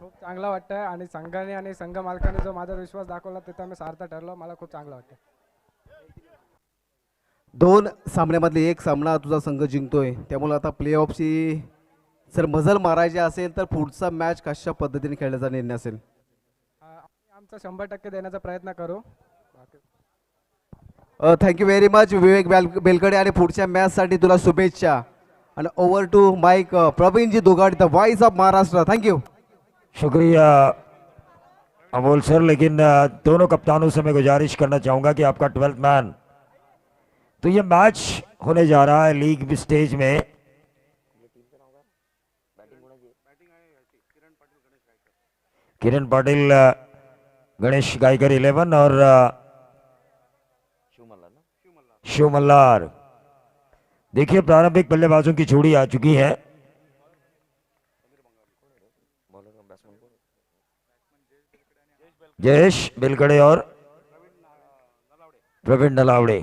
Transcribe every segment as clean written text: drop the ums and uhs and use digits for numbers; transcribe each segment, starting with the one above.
खूप चांगलं वाटतं आणि संघाने आणि संघ मालकाने जो माझा विश्वास दाखवला तिथं मी सार्थ ठरलो. मला खूप चांगलं वाटतं. दोन सामन्यामधले एक सामना तुझा संघ जिंकतोय, त्यामुळे आता प्ले ऑफची जर मजल मारायची असेल तर पुढचा मॅच कशा पद्धतीने खेळण्याचा निर्णय असेल. आम्ही आमचा 100% देण्याचा प्रयत्न करू. बाकी थँक्यू व्हेरी मच विवेक बेलकडे, आणि पुढच्या मॅचसाठी तुला शुभेच्छा. आणि over to mic Praveenji Dugad, the voice of Maharashtra. Thank you. शुक्रिया अमोल सर, लेकिन दोनों कप्तानों से मैं गुजारिश करना चाहूंगा कि आपका 12th मैन, तो ये मैच होने जा रहा है लीग स्टेज में। किरण पाटिल गणेश गायकर 11 और शिव मल्लार। देखिए प्रारंभिक बल्लेबाजों की जोड़ी आ चुकी है। जयेश बेलकड़े और प्रवीण नलावड़े।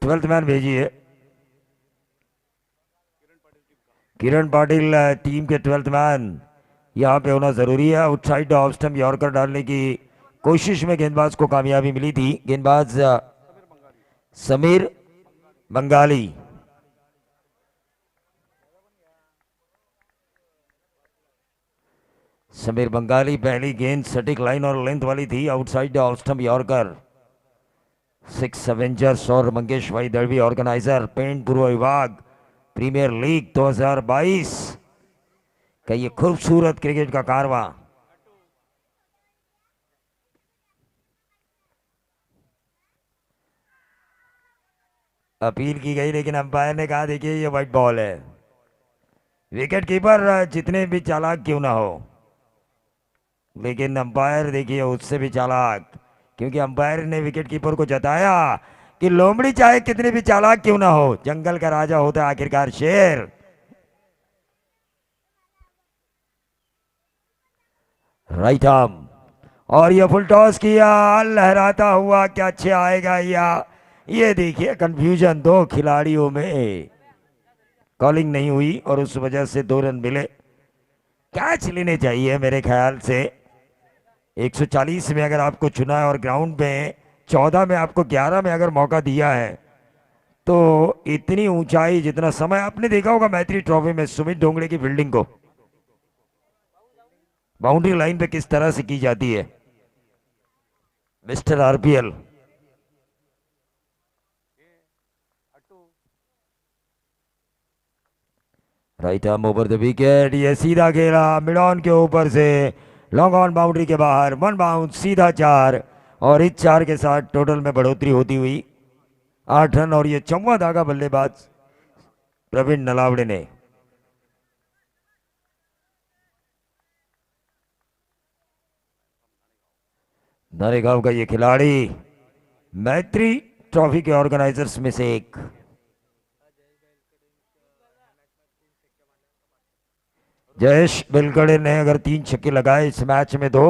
12th मैन भेजिए। किरण पाटिल टीम के 12th मैन यहाँ पे होना जरूरी है। आउटसाइड ऑफ स्टंप यॉर्कर डालने की कोशिश में गेंदबाज को कामयाबी मिली थी। गेंदबाज समीर बंगाली। समीर बंगाली पहली गेंद सटीक लाइन और लेंथ वाली थी, outside off stump yorker. 6 Avengers और मंगेश भाई दड़वी ऑर्गेनाइजर, पेंट पूर्व विभाग, प्रीमियर लीग 2022 का ये खूबसूरत क्रिकेट का कारवां। अपील की गई लेकिन अंपायर ने कहा देखिए ये व्हाइट बॉल है। विकेट कीपर जितने भी चालाक क्यों ना हो, लेकिन अंपायर देखिए उससे भी चालाक, क्योंकि अंपायर ने विकेट कीपर को जताया कि लोमड़ी चाहे कितने भी चालाक क्यों ना हो, जंगल का राजा होता है आखिरकार शेर। राइट आर्म और ये फुल टॉस किया, लहराता हुआ क्या अच्छे आएगा या ये देखिए कंफ्यूजन दो खिलाड़ियों में, कॉलिंग नहीं हुई और उस वजह से 2 रन मिले। कैच लेने चाहिए मेरे ख्याल से। 140 में अगर आपको चुना है और ग्राउंड में 14 में आपको 11 में अगर मौका दिया है, तो इतनी ऊंचाई जितना समय आपने देखा होगा मैत्री ट्रॉफी में सुमित डोंगड़े की फील्डिंग को बाउंड्री लाइन पे किस तरह से की जाती है। Mister RPL right arm over the wicket, ये सीधा खेला मिड ऑन के ऊपर से, लॉन्ग ऑन बाउंड्री के बाहर, 1 बाउंस सीधा 4, और इस 4 के साथ टोटल में बढ़ोतरी होती हुई 8 रन। और ये 4वां धागा बल्लेबाज प्रवीण नलावड़े ने। नरेगांव का ये खिलाड़ी मैत्री ट्रॉफी के ऑर्गेनाइजर्स में से एक। जयेश बेलकड़े ने अगर 3 छक्के लगाए इस मैच में, तो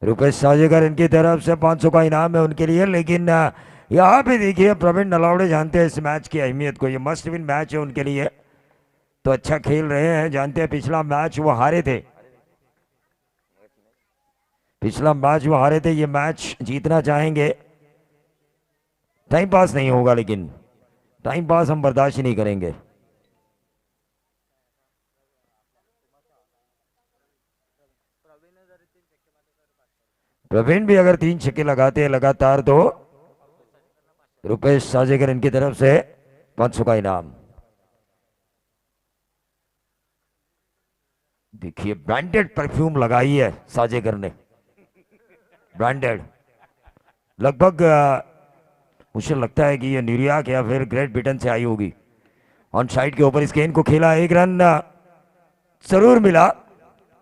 रुपेश साजेकर इनकी तरफ से 500 का इनाम है उनके लिए। लेकिन यहाँ पे देखिए प्रवीण नलावड़े जानते हैं इस मैच की अहमियत को, ये मस्ट विन मैच है उनके लिए, तो अच्छा खेल रहे हैं। जानते हैं पिछला मैच वो हारे थे, ये मैच जीतना चाहेंगे। टाइम पास नहीं होगा, लेकिन टाइम पास हम बर्दाश्त ही नहीं करेंगे। प्रवीण भी अगर 3 छक्के लगाते हैं लगातार, तो रुपेश साजेकर इनकी तरफ से 500 का इनाम। देखिए ब्रांडेड परफ्यूम लगाई है साजेकर ने, ब्रांडेड। लगभग मुझे लगता है कि ये न्यूयॉर्क या फिर ग्रेट ब्रिटेन से आई होगी। ऑन साइड के ऊपर इस गेंद को खेला, 1 रन जरूर मिला,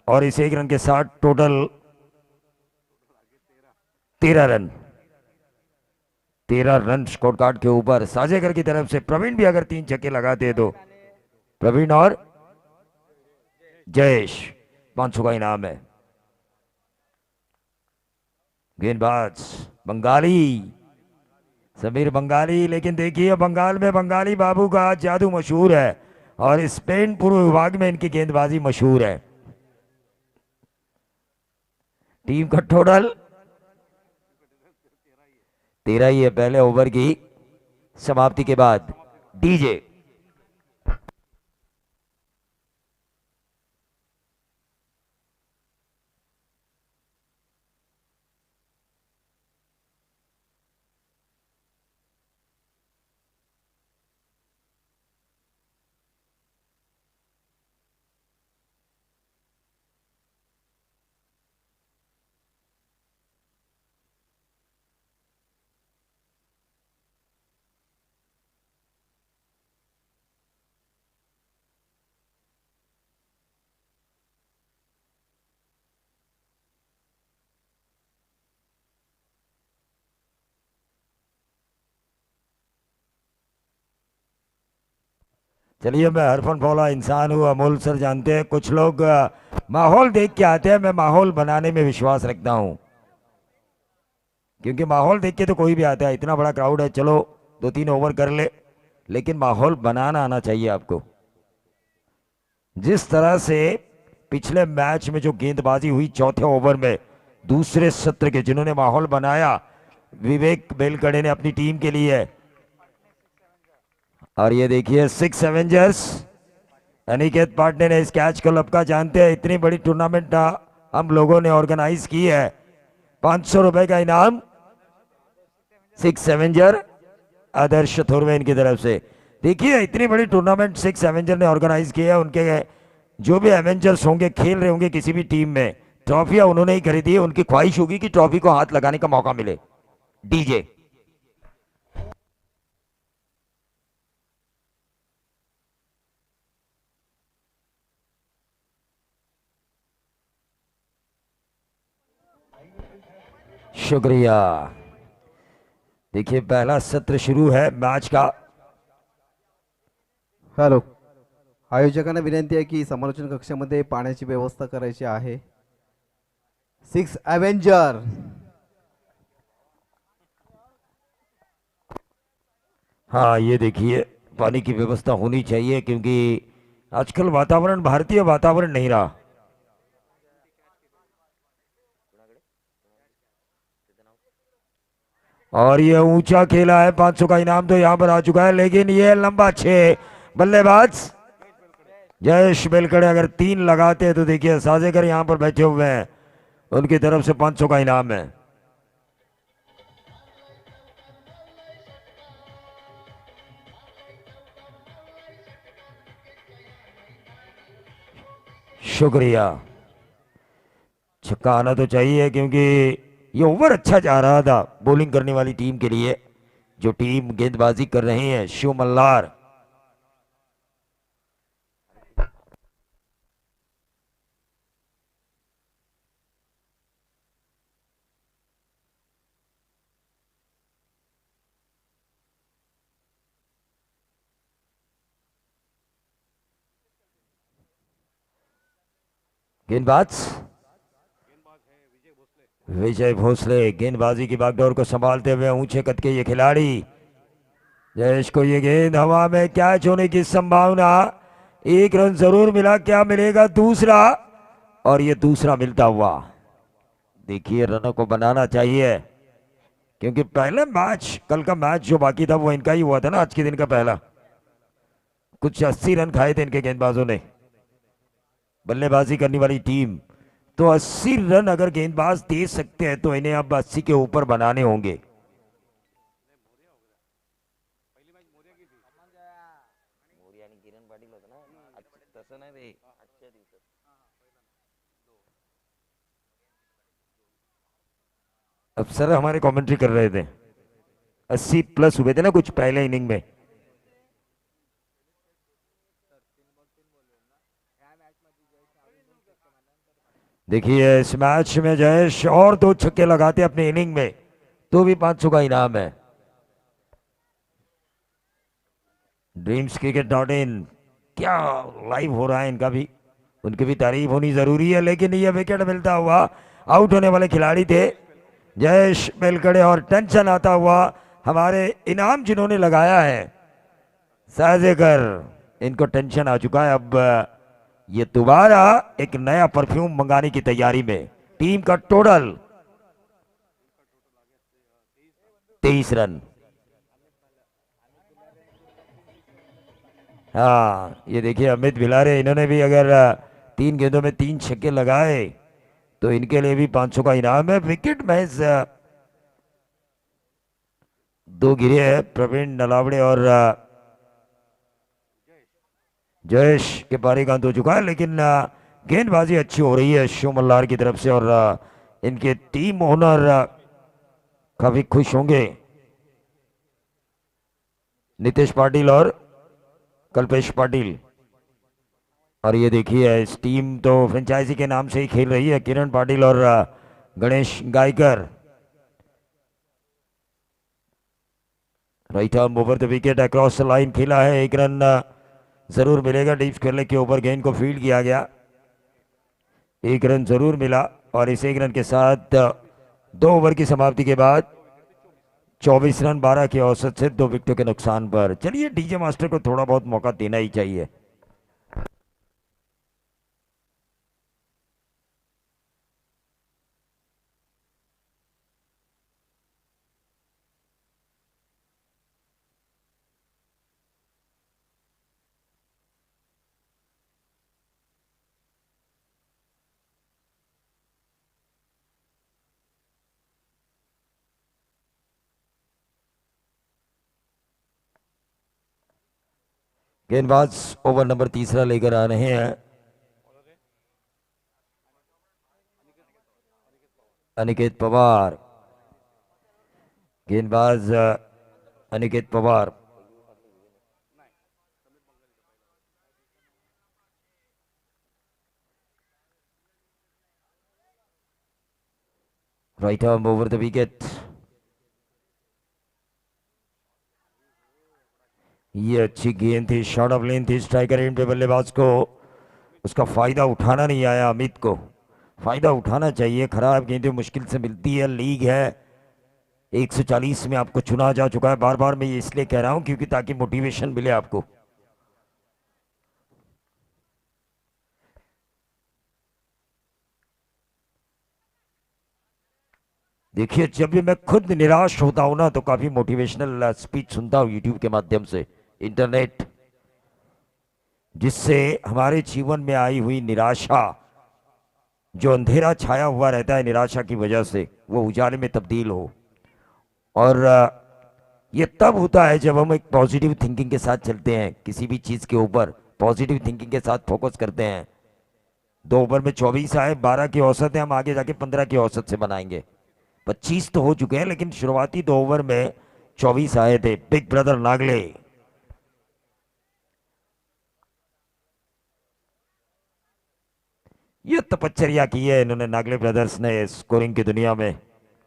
और इस 1 रन के साथ total 13 run. 13 run score card के ऊपर साजेकर की तरफ से। प्रवीण भी अगर 3 छक्के लगाते तो, प्रवीण और जयेश 500 का इनाम है। गेंदबाज बंगाली समीर बंगाली, लेकिन देखिए बंगाल में बंगाली बाबू का जादू मशहूर है, और स्पेन पूर्व विभाग में इनकी गेंदबाजी मशहूर है। टीम का टोटल 13 ही है पहले ओवर की समाप्ति के बाद। डीजे चलिए, मैं हरफन फौला इंसान हूँ, अमोल सर जानते हैं। कुछ लोग माहौल देख के आते हैं, मैं माहौल बनाने में विश्वास रखता हूँ, क्योंकि माहौल देख के तो कोई भी आता है। इतना बड़ा क्राउड है, चलो 2-3 ओवर कर ले, लेकिन माहौल बनाना आना चाहिए आपको। जिस तरह से पिछले मैच में जो गेंदबाजी हुई चौथे ओवर में दूसरे सत्र के, जिन्होंने माहौल बनाया विवेक बेलकड़े ने अपनी टीम के लिए। और ये देखिए 6 एवेंजर्स अनिकेत पाटने ने इस कैच को लपका। जानते हैं इतनी बड़ी टूर्नामेंट हम लोगों ने ऑर्गेनाइज की है, 500 रुपए का इनाम 6 एवेंजर आदर्श थोरवे इनकी तरफ से। देखिए इतनी बड़ी टूर्नामेंट 6 एवेंजर ने ऑर्गेनाइज किया है। उनके जो भी एवेंजर्स होंगे, खेल रहे होंगे किसी भी टीम में, ट्रॉफियां उन्होंने ही खरीदी है। उनकी ख्वाहिश होगी कि ट्रॉफी को हाथ लगाने का मौका मिले। डीजे शुक्रिया। देखिए पहला सत्र शुरू है मैच का। हॅलो, आयोजकांना विनंती आहे की समालोचन कक्षामध्ये पाण्याची व्यवस्था करायची आहे. 6 एवेंजर हाँ, ये देखिए पानी की व्यवस्था होनी चाहिए, क्योंकि आजकल वातावरण भारतीय वातावरण नहीं रहा। और ये ऊंचा खेला है, 500 का इनाम तो यहां पर आ चुका है, लेकिन ये लंबा 6 बल्लेबाज जयेश बेलकड़े अगर 3 लगाते हैं तो देखिए साजेकर यहां पर बैठे हुए हैं, उनकी तरफ से 500 का इनाम है। शुक्रिया। छक्का आना तो चाहिए, क्योंकि ये ओवर अच्छा जा रहा था बॉलिंग करने वाली टीम के लिए। जो टीम गेंदबाजी कर रही है शिव मल्हार, गेंदबाज विजय भोसले गेंदबाजी की बागडोर को संभालते हुए ऊंचे कद के ये खिलाड़ी। जयेश को ये गेंद हवा में कैच होने की संभावना, 1 रन जरूर मिला, क्या मिलेगा दूसरा? और ये दूसरा मिलता हुआ। देखिए रनों को बनाना चाहिए, क्योंकि पहले मैच, कल का मैच जो बाकी था वो इनका ही हुआ था ना, आज के दिन का पहला। कुछ 80 रन खाए थे इनके गेंदबाजों ने। बल्लेबाजी करने वाली टीम तो 80 रन अगर गेंदबाज दे सकते हैं तो इन्हें अब 80 के ऊपर बनाने होंगे। अब सर हमारे कमेंट्री कर रहे थे 80 प्लस हुए थे ना कुछ पहले इनिंग में। देखिए इस मैच में जयेश और 2 छक्के लगाते अपने इनिंग में तो भी 500 का इनाम है। ड्रीम्स cricket.in क्या लाइव हो रहा है इनका भी, उनकी भी तारीफ होनी जरूरी है। लेकिन ये विकेट मिलता हुआ, आउट होने वाले खिलाड़ी थे जयेश बेलकड़े, और टेंशन आता हुआ हमारे इनाम जिन्होंने लगाया है साजेकर इनको टेंशन आ चुका है। अब ये दोबारा एक नया परफ्यूम मंगाने की तैयारी में। टीम का टोटल 23 रन। हाँ, ये देखिए अमित भिलारे, इन्होंने भी अगर 3 गेंदों में 3 छक्के लगाए तो इनके लिए भी 500 का इनाम है। विकेट महज 2 गिरे हैं। प्रवीण नलावड़े और जयेश के पारी का अंत हो चुका है, लेकिन गेंदबाजी अच्छी हो रही है शिव मल्हार की तरफ से और इनके टीम ओनर काफी खुश होंगे। नितेश पाटिल और कल्पेश पाटिल। और ये देखिए इस टीम तो फ्रेंचाइजी के नाम से ही खेल रही है। किरण पाटिल और Ganesh Gaykar. Right arm over the wicket across the line खेला है। 1 रन जरूर मिलेगा। डीप खेलने के ऊपर गेंद को फील्ड किया गया। 1 रन जरूर मिला और इस 1 रन के साथ 2 ओवर की समाप्ति के बाद 24 रन 12 के औसत से 2 विकेटों के नुकसान पर। चलिए डीजे मास्टर को थोड़ा बहुत मौका देना ही चाहिए। गेंदबाज ओवर नंबर 3 लेकर आ रहे हैं। अनिकेत पवार। गेंदबाज Aniket Pawar. Right arm over the wicket. ये अच्छी गेंद थी, शॉर्ट ऑफ लेन थी। स्ट्राइकर एंड पे बल्लेबाज को उसका फायदा उठाना नहीं आया। अमित को फायदा उठाना चाहिए। खराब गेंदें मुश्किल से मिलती है। लीग है 140 में आपको चुना जा चुका है। बार बार मैं ये इसलिए कह रहा हूं क्योंकि ताकि मोटिवेशन मिले आपको। देखिए जब भी मैं खुद निराश होता हूं ना तो काफी मोटिवेशनल स्पीच सुनता हूं यूट्यूब के माध्यम से, इंटरनेट, जिससे हमारे जीवन में आई हुई निराशा, जो अंधेरा छाया हुआ रहता है निराशा की वजह से, वो उजाले में तब्दील हो। और ये तब होता है जब हम एक पॉजिटिव थिंकिंग के साथ चलते हैं। किसी भी चीज के ऊपर पॉजिटिव थिंकिंग के साथ फोकस करते हैं। 2 ओवर में 24 आए, 12 की औसत है। हम आगे जाके 15 की औसत से बनाएंगे। 25 तो हो चुके हैं, लेकिन शुरुआती 2 ओवर में 24 आए थे। Big brother Nagle. ये तपश्चर्या की है इन्होंने, नागले ब्रदर्स ने, स्कोरिंग की दुनिया में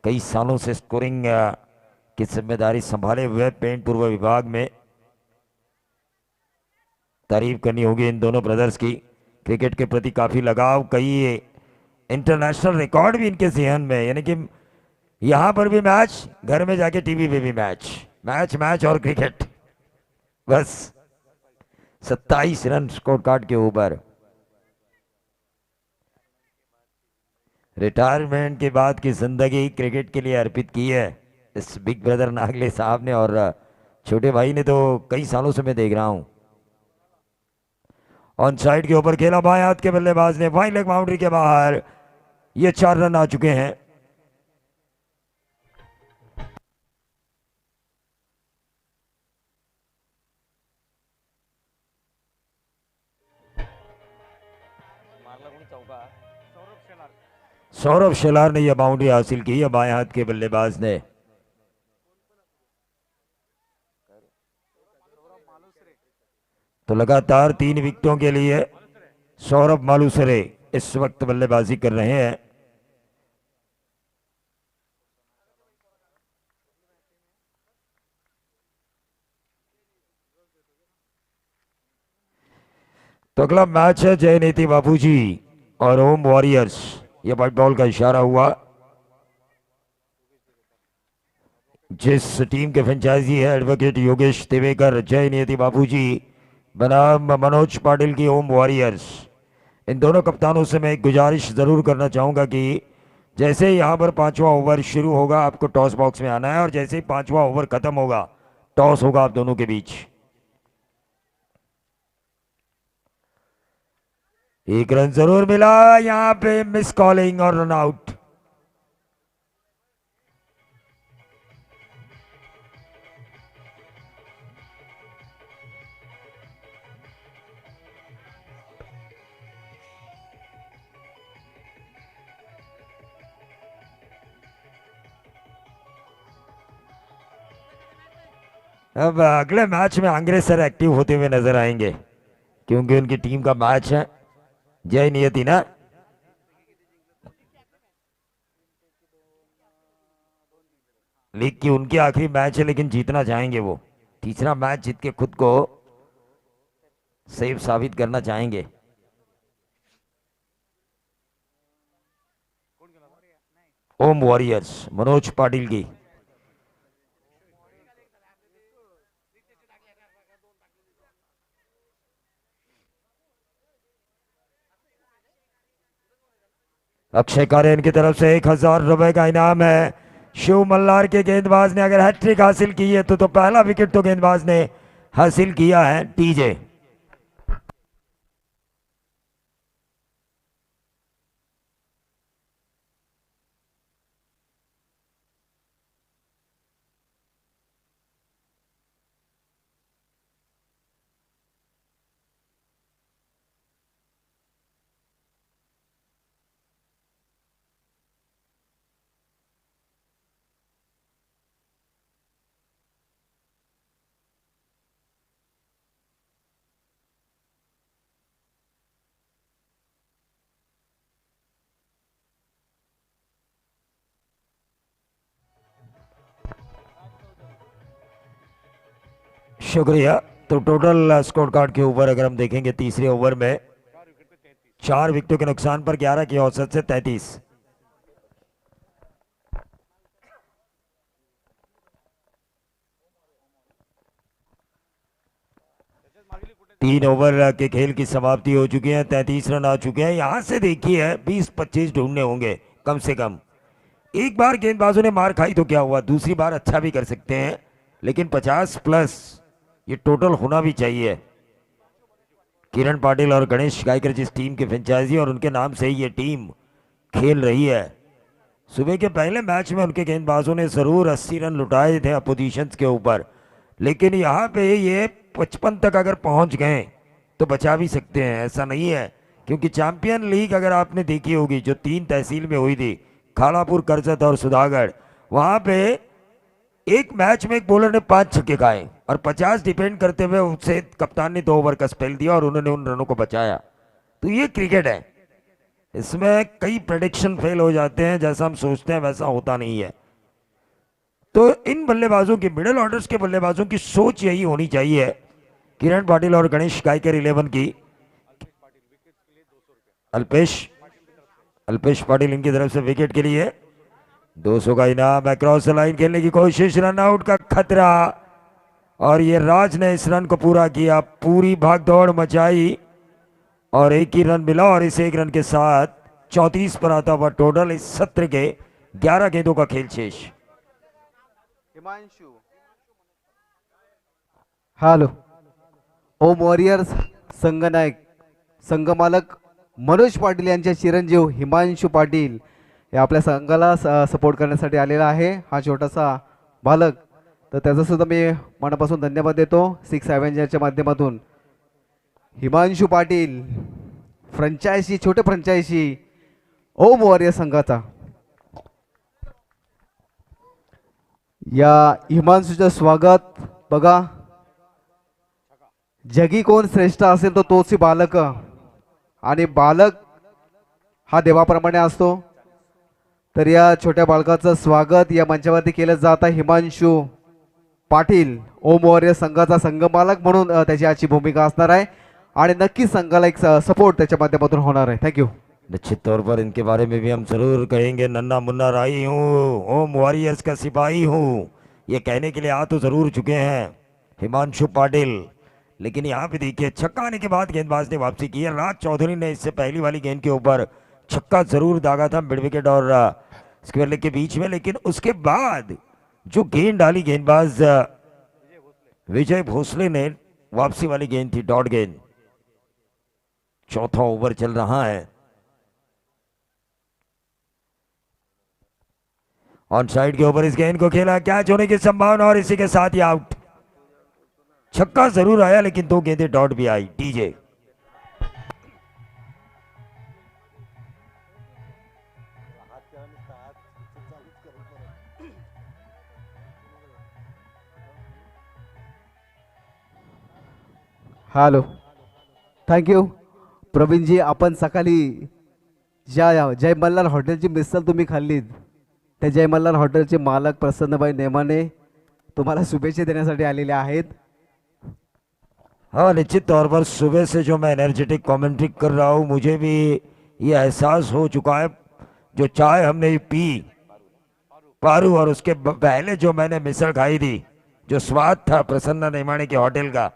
कई सालों से स्कोरिंग की जिम्मेदारी संभाले हुए। पेंट पूर्व विभाग में तारीफ करनी होगी इन दोनों ब्रदर्स की। क्रिकेट के प्रति काफी लगाव, कई इंटरनेशनल रिकॉर्ड भी इनके जहन में। यानी कि यहां पर भी मैच, घर में जाके टीवी पे भी मैच, मैच मैच और क्रिकेट। बस 27 रन स्कोर कार्ड के ऊपर। रिटायरमेंट के बाद की जिंदगी क्रिकेट के लिए अर्पित की है इस बिग ब्रदर नागले साहब ने। और छोटे भाई ने तो कई सालों से मैं देख रहा हूं। ऑन साइड के ऊपर खेला बाएं हाथ के बल्लेबाज ने, फाइन लेग बाउंड्री के बाहर। ये 4 रन आ चुके हैं। सौरभ शेलार ने यह बाउंड्री हासिल की है बाएं हाथ के बल्लेबाज ने। तो लगातार 3 विकेटों के लिए सौरभ मालूसरे इस वक्त बल्लेबाजी कर रहे हैं। तो अगला मैच है जय नीति बापूजी और होम वॉरियर्स। यह व्हाइट बॉल का इशारा हुआ। जिस टीम के फ्रेंचाइजी है एडवोकेट योगेश तिवेकर, जय नीति बापूजी, बनाम मनोज पाटिल की ओम वॉरियर्स। इन दोनों कप्तानों से मैं एक गुजारिश ज़रूर करना चाहूँगा कि जैसे ही यहाँ पर 5वां ओवर शुरू होगा आपको टॉस बॉक्स में आना है, और जैसे ही 5वां ओवर खत्म होगा टॉस होगा आप दोनों के बीच। एक रन जरूर मिला, यहाँ पे मिस कॉलिंग और रन आउट। अब अगले मैच में अंग्रेज सर एक्टिव होते हुए नजर आएंगे, क्योंकि उनकी टीम का मैच है जय नियति ना। लीग की उनकी आखिरी मैच है, लेकिन जीतना चाहेंगे वो। तीसरा मैच जीत के खुद को सेफ साबित करना चाहेंगे। ओम वॉरियर्स मनोज पाटिल की। अक्षय कारेन की तरफ से 1000 रुपए का इनाम है। शिव मल्लार के गेंदबाज ने अगर हैट्रिक हासिल की है तो पहला विकेट तो गेंदबाज ने हासिल किया है टीजे। शुक्रिया। तो टोटल स्कोर कार्ड के ऊपर अगर हम देखेंगे तीसरे ओवर में 4 विकेटों के नुकसान पर 11 की औसत से 33। 3 ओवर के खेल की समाप्ति हो चुकी है, 33 रन आ चुके हैं। यहां से देखिए 20-25 ढूंढने होंगे कम से कम। एक बार गेंदबाजों ने मार खाई तो क्या हुआ, दूसरी बार अच्छा भी कर सकते हैं, लेकिन 50 प्लस ये टोटल होना भी चाहिए। किरण पाटिल और गणेश गायकर जिस टीम के फ्रेंचाइजी और उनके नाम से ही ये टीम खेल रही है, सुबह के पहले मैच में उनके गेंदबाजों ने जरूर 80 रन लुटाए थे अपोजिशंस के ऊपर, लेकिन यहाँ पे ये 55 तक अगर पहुंच गए तो बचा भी सकते हैं, ऐसा नहीं है। क्योंकि चैंपियन लीग अगर आपने देखी होगी जो 3 तहसील में हुई थी, खालापुर, करजत और सुधागढ़, वहां पे एक मैच में एक बॉलर ने 5 छक्के खाए और 50 डिपेंड करते हुए उससे कप्तान ने 2 ओवर का स्पेल दिया और उन्होंने उन रनों को बचाया। तो ये क्रिकेट है, इसमें कई प्रेडिक्शन फेल हो जाते हैं, जैसा हम सोचते हैं वैसा होता नहीं है। तो इन बल्लेबाजों की, मिडिल ऑर्डर्स के बल्लेबाजों की सोच यही होनी चाहिए। किरण पाटिल और गणेश गायकर 11 की, अल्पेश पाटिल इनकी तरफ से विकेट के लिए 200 का इनाम है। क्रॉस लाइन खेलने की कोशिश, रन आउट का खतरा, और ये राज ने इस रन को पूरा किया, पूरी भाग दौड़ मचाई और एक ही रन मिला, और इस एक रन के साथ 34 पर आता हुआ टोटल इस सत्र के 11 गेंदों का खेल शेष। हिमांशु, हॅलो, ओम वॉरियर्स संघनायक, संघमालक मनोज पाटील यांचे चिरंजीव हिमांशु पाटील हे आपल्या संघाला सपोर्ट करण्यासाठी आलेला आहे। हा छोटासा बालक, तर त्याचा सुद्धा मी मनापासून धन्यवाद देतो 6 अवेंजरच्या माध्यमातून। हिमांशु पाटील फ्रँचायझी, छोटे फ्रँचायझी ओम वॉरियर संघाचा। या हिमांशुचं स्वागत बघा, जगी कोण श्रेष्ठ असेल तो तोच बालक, आणि बालक हा देवाप्रमाणे असतो। तर या छोट्या बालकाचं स्वागत या मंचावरती केलं जात आहे। हिमांशु पाटील ओम वॉरियर संघाचा संघमालक म्हणून त्याची आजची भूमिका असणार आहे, आणि नक्की संघाला एक सपोर्ट त्याच्या माध्यमातून होणार आहे। थँक्यू। निश्चित तौर पर इनके बारे में भी हम जरूर कहेंगे, नन्ना मुन्ना राई हूँ, ओम वॉरियर्स का सिपाही हूँ, ये कहने के लिए आ तो जरूर चुके हैं हिमांशु पाटिल, लेकिन यहाँ पे देखिए छक्का आने के बाद गेंदबाज ने वापसी की है। राज चौधरी ने इससे पहली वाली गेंद के ऊपर छक्का जरूर दागा था मिड विकेट और स्क्वायर लेग के बीच में, लेकिन उसके बाद जो गेंद डाली गेंदबाज विजय भोसले ने, वापसी वाली गेंद थी, डॉट गेंद। चौथा ओवर चल रहा है। ऑन साइड के ऊपर इस गेंद को खेला, कैच होने की संभावना और इसी के साथ ही आउट। छक्का जरूर आया लेकिन 2 गेंदें डॉट भी आई। DJ hello, thank you Pravinji. आपण सकाळी ज्या जय मल्हार हॉटेलची मिसल तुम्ही खाल्लीत, त्या जय मल्हार हॉटेलचे मालक प्रसन्नभाई नेमाने तुम्हाला शुभेच्छा देण्यासाठी आलेले आहेत. हाँ, निश्चित तौर पर सुबह से जो मैं एनर्जेटिक कमेंट्री कर रहा हूँ, मुझे भी ये एहसास हो चुका है। जो चाय हमने पी पारू और उसके पहले जो मैंने मिसल खाई थी, जो स्वाद था प्रसन्ना नेमाने के होटल का,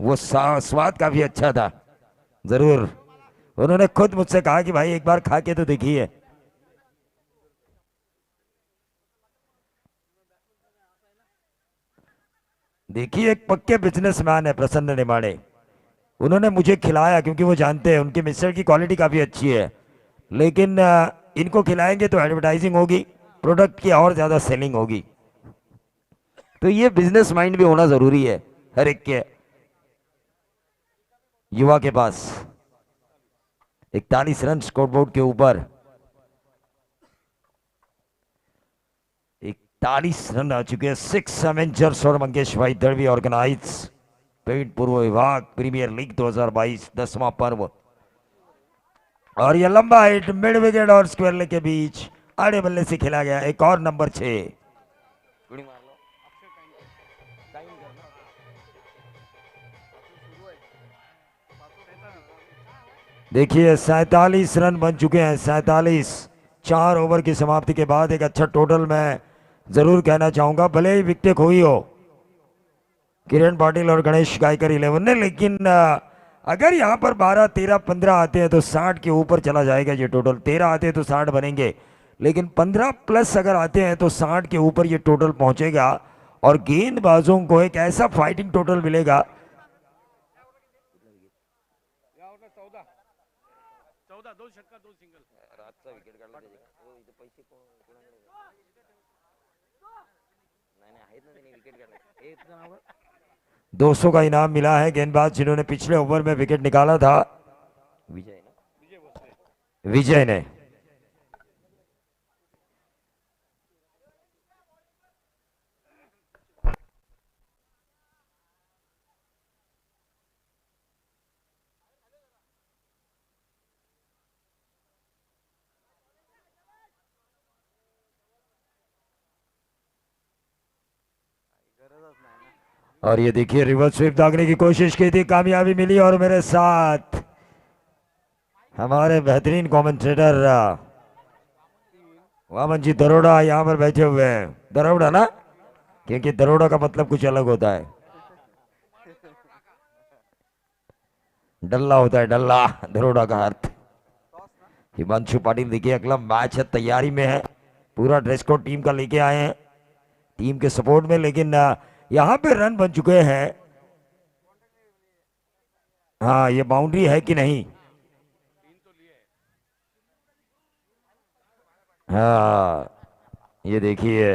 वो स्वाद काफी अच्छा था। जरूर उन्होंने खुद मुझसे कहा कि भाई एक बार खा के तो देखिए। देखिए, एक पक्के बिजनेसमैन है प्रसन्न नेमाने। उन्होंने मुझे खिलाया क्योंकि वो जानते हैं उनकी मिक्सर की क्वालिटी काफ़ी अच्छी है, लेकिन इनको खिलाएंगे तो एडवर्टाइजिंग होगी, प्रोडक्ट की और ज़्यादा सेलिंग होगी। तो ये बिजनेस माइंड भी होना ज़रूरी है हर एक के युवा के पास। 41 रन स्कोरबोर्ड के ऊपर, 41 रन आ चुके हैं। 6 एवेंजर्स और मंगेश भाई दड़वी ऑर्गेनाइज पेट पूर्व विभाग प्रीमियर लीग 2022 10वां पर्व। और यह लंबा हिट मिड विकेट और स्क्वायर लेग के बीच आड़े बल्ले से खेला गया। एक और नंबर 6। देखिए 47 रन बन चुके हैं। 47 4 ओवर की समाप्ति के बाद एक अच्छा टोटल मैं जरूर कहना चाहूंगा। भले ही विकेट खोई हो किरण पाटिल और गणेश गायकर 11 ने, लेकिन अगर यहां पर 12 13 15 आते हैं तो 60 के ऊपर चला जाएगा ये टोटल। 13 आते हैं तो 60 बनेंगे, लेकिन 15 प्लस अगर आते हैं तो 60 के ऊपर ये टोटल पहुंचेगा और गेंदबाजों को एक ऐसा फाइटिंग टोटल मिलेगा। 2 षटकार 2 सिंगल. 200 का इनाम मिला है गेंदबाज जिन्होंने पिछले ओवर में विकेट निकाला था, विजय ने। और ये देखिए रिवर्स स्वीप दागने की कोशिश की थी, कामयाबी मिली। और मेरे साथ हमारे बेहतरीन कमेंटेटर वामन जी दरोड़ा यहाँ पर बैठे हुए हैं। दरोड़ा ना, क्योंकि दरोड़ा का मतलब कुछ अलग होता है, डल्ला होता है, डल्ला दरोड़ा का अर्थ। हिमांशु पाटिल देखिए अगला मैच है, तैयारी में है, पूरा ड्रेस कोड टीम का लेके आए हैं टीम के सपोर्ट में। लेकिन यहां पे रन बन चुके हैं। हाँ, ये बाउंड्री है कि नहीं? हाँ, ये देखिए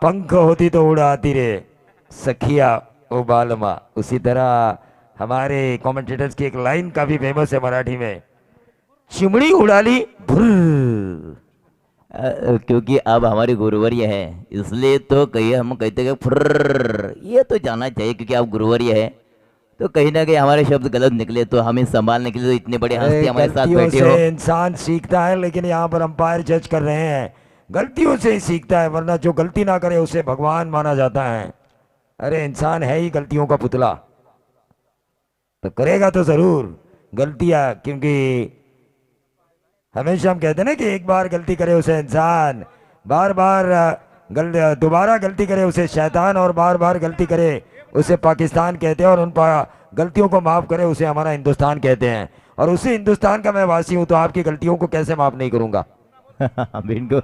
पंख होती तो उड़ाती रे सखिया ओ बालमा। उसी तरह हमारे कमेंटेटर्स की एक लाइन काफी फेमस है मराठी में, चिमड़ी उड़ा ली भुर्र। क्योंकि अब हमारी गुरुवर्य है, इसलिए तो कहीं हम कहते हैं फुर्र, ये तो जाना चाहिए क्योंकि आप गुरुवर्य है। तो कहीं ना कहीं हमारे शब्द गलत निकले तो हमें संभालने के लिए तो इतने बड़े हस्ती हमारे साथ बैठे हो। इंसान सीखता है, लेकिन यहाँ पर अंपायर जज कर रहे हैं, गलतियों से ही सीखता है, वरना जो गलती ना करे उसे भगवान माना जाता है। अरे इंसान है ही गलतियों का पुतला, तो करेगा तो जरूर गलतियां, क्योंकि हमेशा हम कहते हैं ना कि एक बार गलती करे उसे इंसान, बार बार दोबारा गलती करे उसे शैतान, और बार बार गलती करे उसे पाकिस्तान कहते हैं, और उन गलतियों को माफ करे उसे हमारा हिंदुस्तान कहते हैं, और उसी हिंदुस्तान का मैं वासी हूं, तो आपकी गलतियों को कैसे माफ नहीं करूंगा। बिल्कुल।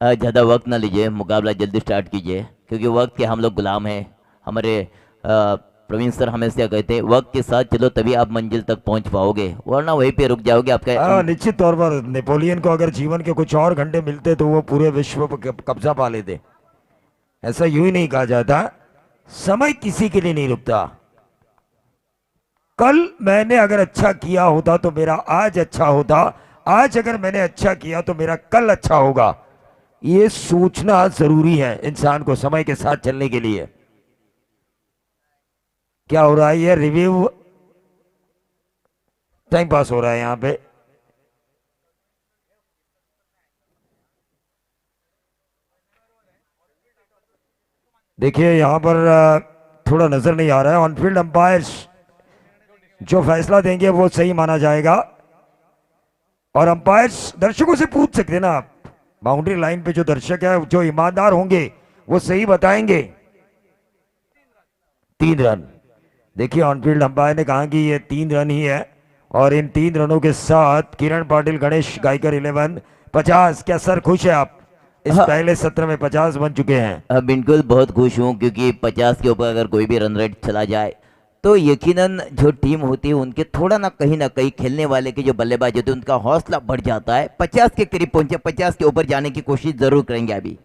ज़्यादा वक्त ना लीजिए, मुकाबला जल्दी स्टार्ट कीजिए, क्योंकि वक्त के हम लोग गुलाम हैं। हमारे प्रवीण सर हमेशा कहते हैं वक्त के साथ चलो तभी आप मंजिल तक पहुंच पाओगे, वरना वहीं पे रुक जाओगे। आपका निश्चित तौर पर नेपोलियन को अगर जीवन के कुछ और घंटे मिलते तो वो पूरे विश्व पर कब्जा पा लेते। ऐसा यूं ही नहीं कहा जाता, समय किसी के लिए नहीं रुकता। कल मैंने अगर अच्छा किया होता तो मेरा आज अच्छा होता, आज अगर मैंने अच्छा किया तो मेरा कल अच्छा होगा। ये सोचना जरूरी है इंसान को समय के साथ चलने के लिए। क्या हो रहा है, ये रिव्यू टाइम पास हो रहा है यहां पे। देखिए यहां पर थोड़ा नजर नहीं आ रहा है। ऑनफील्ड अंपायर्स जो फैसला देंगे वो सही माना जाएगा, और अंपायर्स दर्शकों से पूछ सकते हैं ना आप, बाउंड्री लाइन पे जो दर्शक है जो ईमानदार होंगे वो सही बताएंगे। 3 रन। देखिए ऑनफील्ड अंपायर ने कहा कि ये 3 रन ही है, और इन 3 रनों के साथ किरण पाटिल गणेश गायकर 11 50। क्या सर खुश है आप? इस पहले सत्र में 50 बन चुके हैं। बिल्कुल बहुत खुश हूँ, क्योंकि 50 के ऊपर अगर कोई भी रन रेट चला जाए तो यकीनन जो टीम होती है उनके थोड़ा ना कहीं खेलने वाले के जो बल्लेबाज होते हैं उनका हौसला बढ़ जाता है। 50 के करीब पहुंचे, 50 के ऊपर जाने की कोशिश जरूर करेंगे अभी।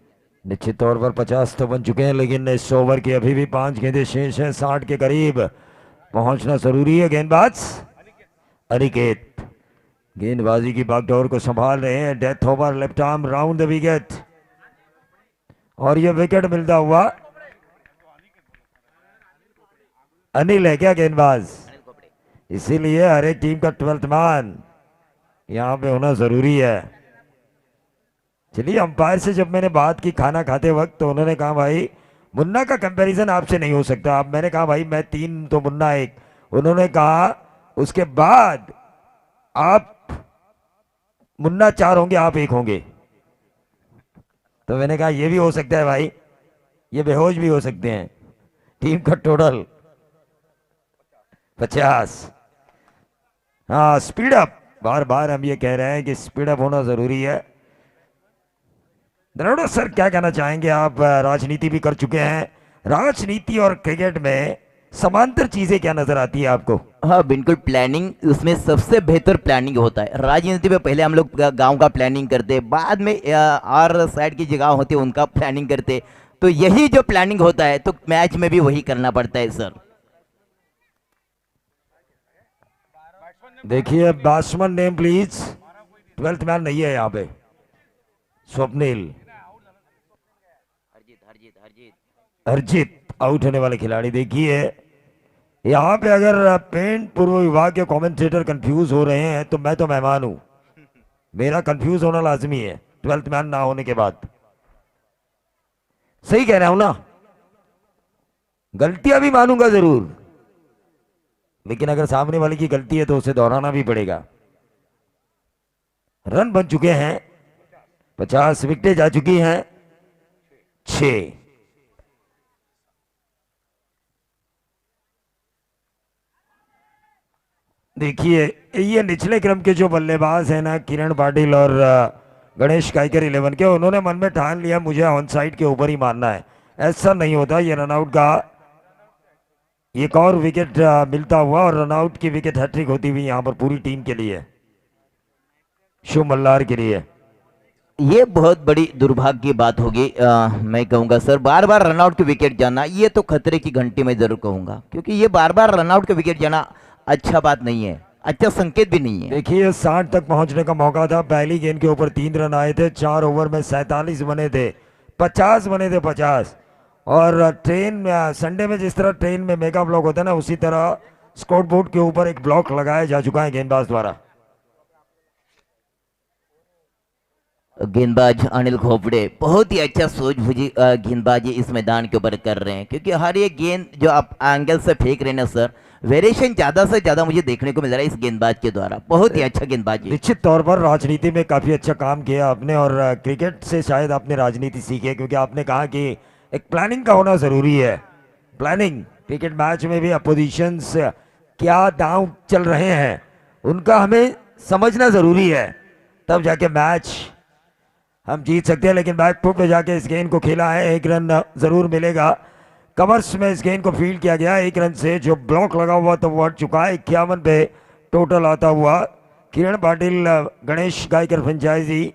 निश्चित तौर पर 50 तो बन चुके हैं, लेकिन इस ओवर की अभी भी 5 गेंदें शेष हैं। 60 के करीब पहुंचना जरूरी है। गेंदबाज अनिकेत गेंदबाजी की बागडोर को संभाल रहे हैं। Death over, left arm round the wicket, और यह विकेट मिलता हुआ अनिल है क्या गेंदबाज? इसीलिए हर एक टीम का 12th मैन यहां पे होना जरूरी है। चलिए, अंपायर से जब मैंने बात की खाना खाते वक्त, तो उन्होंने कहा भाई मुन्ना का कंपैरिजन आपसे नहीं हो सकता। अब मैंने कहा भाई मैं 3 तो मुन्ना 1। उन्होंने कहा उसके बाद आप मुन्ना 4 होंगे, आप 1 होंगे। तो मैंने कहा ये भी हो सकता है भाई, ये बेहोश भी हो सकते हैं। टीम का टोटल 50। हाँ, स्पीड अप, बार बार हम ये कह रहे हैं कि स्पीड अप होना जरूरी है। दरोड़ा सर क्या कहना चाहेंगे आप? राजनीति भी कर चुके हैं, राजनीति और क्रिकेट में समांतर चीजें क्या नजर आती है आपको? हाँ बिल्कुल, प्लानिंग उसमें सबसे बेहतर प्लानिंग होता है। राजनीति में पहले हम लोग गांव का प्लानिंग करते, बाद में और साइड की जगह होती है उनका प्लानिंग करते। तो यही जो प्लानिंग होता है तो मैच में भी वही करना पड़ता है सर। देखिए batsman name please. 12th man नहीं है यहाँ पे। स्वप्निल हरजीत आउट होने वाले खिलाड़ी। देखिए यहाँ पे अगर पेंट पूर्व विभाग के कमेंटेटर कंफ्यूज हो रहे हैं तो मैं तो मेहमान हूं, मेरा कंफ्यूज होना लाजमी है 12th मैन ना होने के बाद। सही कह रहा हूं ना? गलतियां भी मानूंगा जरूर, लेकिन अगर सामने वाले की गलती है तो उसे दोहराना भी पड़ेगा। रन बन चुके हैं 50, विकेटें जा चुकी हैं 6। देखिए ये निचले क्रम के जो बल्लेबाज हैं ना, किरण पाटिल और गणेश गायकर 11 के, उन्होंने मन में ठान लिया मुझे ऑन साइड के ऊपर ही मारना है। ऐसा नहीं होता। ये रनआउट का एक और विकेट मिलता हुआ, और रनआउट की विकेट हैट्रिक होती हुई यहां पर पूरी टीम के लिए, शुभ मल्हार के लिए। ये बहुत बड़ी दुर्भाग्य की बात होगी। मैं कहूंगा सर, बार बार रनआउट के विकेट जाना ये तो खतरे की घंटी में जरूर कहूंगा, क्योंकि ये बार बार रनआउट के विकेट जाना अच्छा बात नहीं है, अच्छा संकेत भी नहीं है। देखिए 60 तक पहुंचने का मौका था। पहली गेंद के ऊपर 3 रन आए थे। 4 ओवर में 47 बने थे, 50 बने थे 50। और ट्रेन संडे में जिस तरह ट्रेन में मेगा ब्लॉक होता है ना, उसी तरह स्कोर बोर्ड के ऊपर एक ब्लॉक लगाया जा चुका है गेंदबाज द्वारा। गेंदबाज अनिल खोपड़े बहुत ही अच्छा सूझबूझी गेंदबाजी इस मैदान के ऊपर कर रहे हैं, क्योंकि हर एक गेंद जो आप एंगल से फेंक रहे हैं ना सर, वेरिएशन ज्यादा से ज्यादा मुझे देखने को मिल रहा है इस गेंदबाज के द्वारा। बहुत ही अच्छा गेंदबाजी। निश्चित तौर पर राजनीति में काफी अच्छा काम किया आपने, और क्रिकेट से शायद आपने राजनीति सीखी है, क्योंकि आपने कहा कि एक प्लानिंग का होना जरूरी है। प्लानिंग क्रिकेट मैच में भी अपोजिशंस क्या दांव चल रहे हैं उनका हमें समझना जरूरी है, तब जाके मैच हम जीत सकते हैं। लेकिन बैक फुट पे जाके इस गेंद को खेला है, 1 रन जरूर मिलेगा। कवर्स में इस गेंद को फील्ड किया गया 1 रन से, जो ब्लॉक लगा हुआ तो वो हट चुका है। 51 पे टोटल आता हुआ। किरण पाटिल गणेश गायकर फ्रेंचाइजी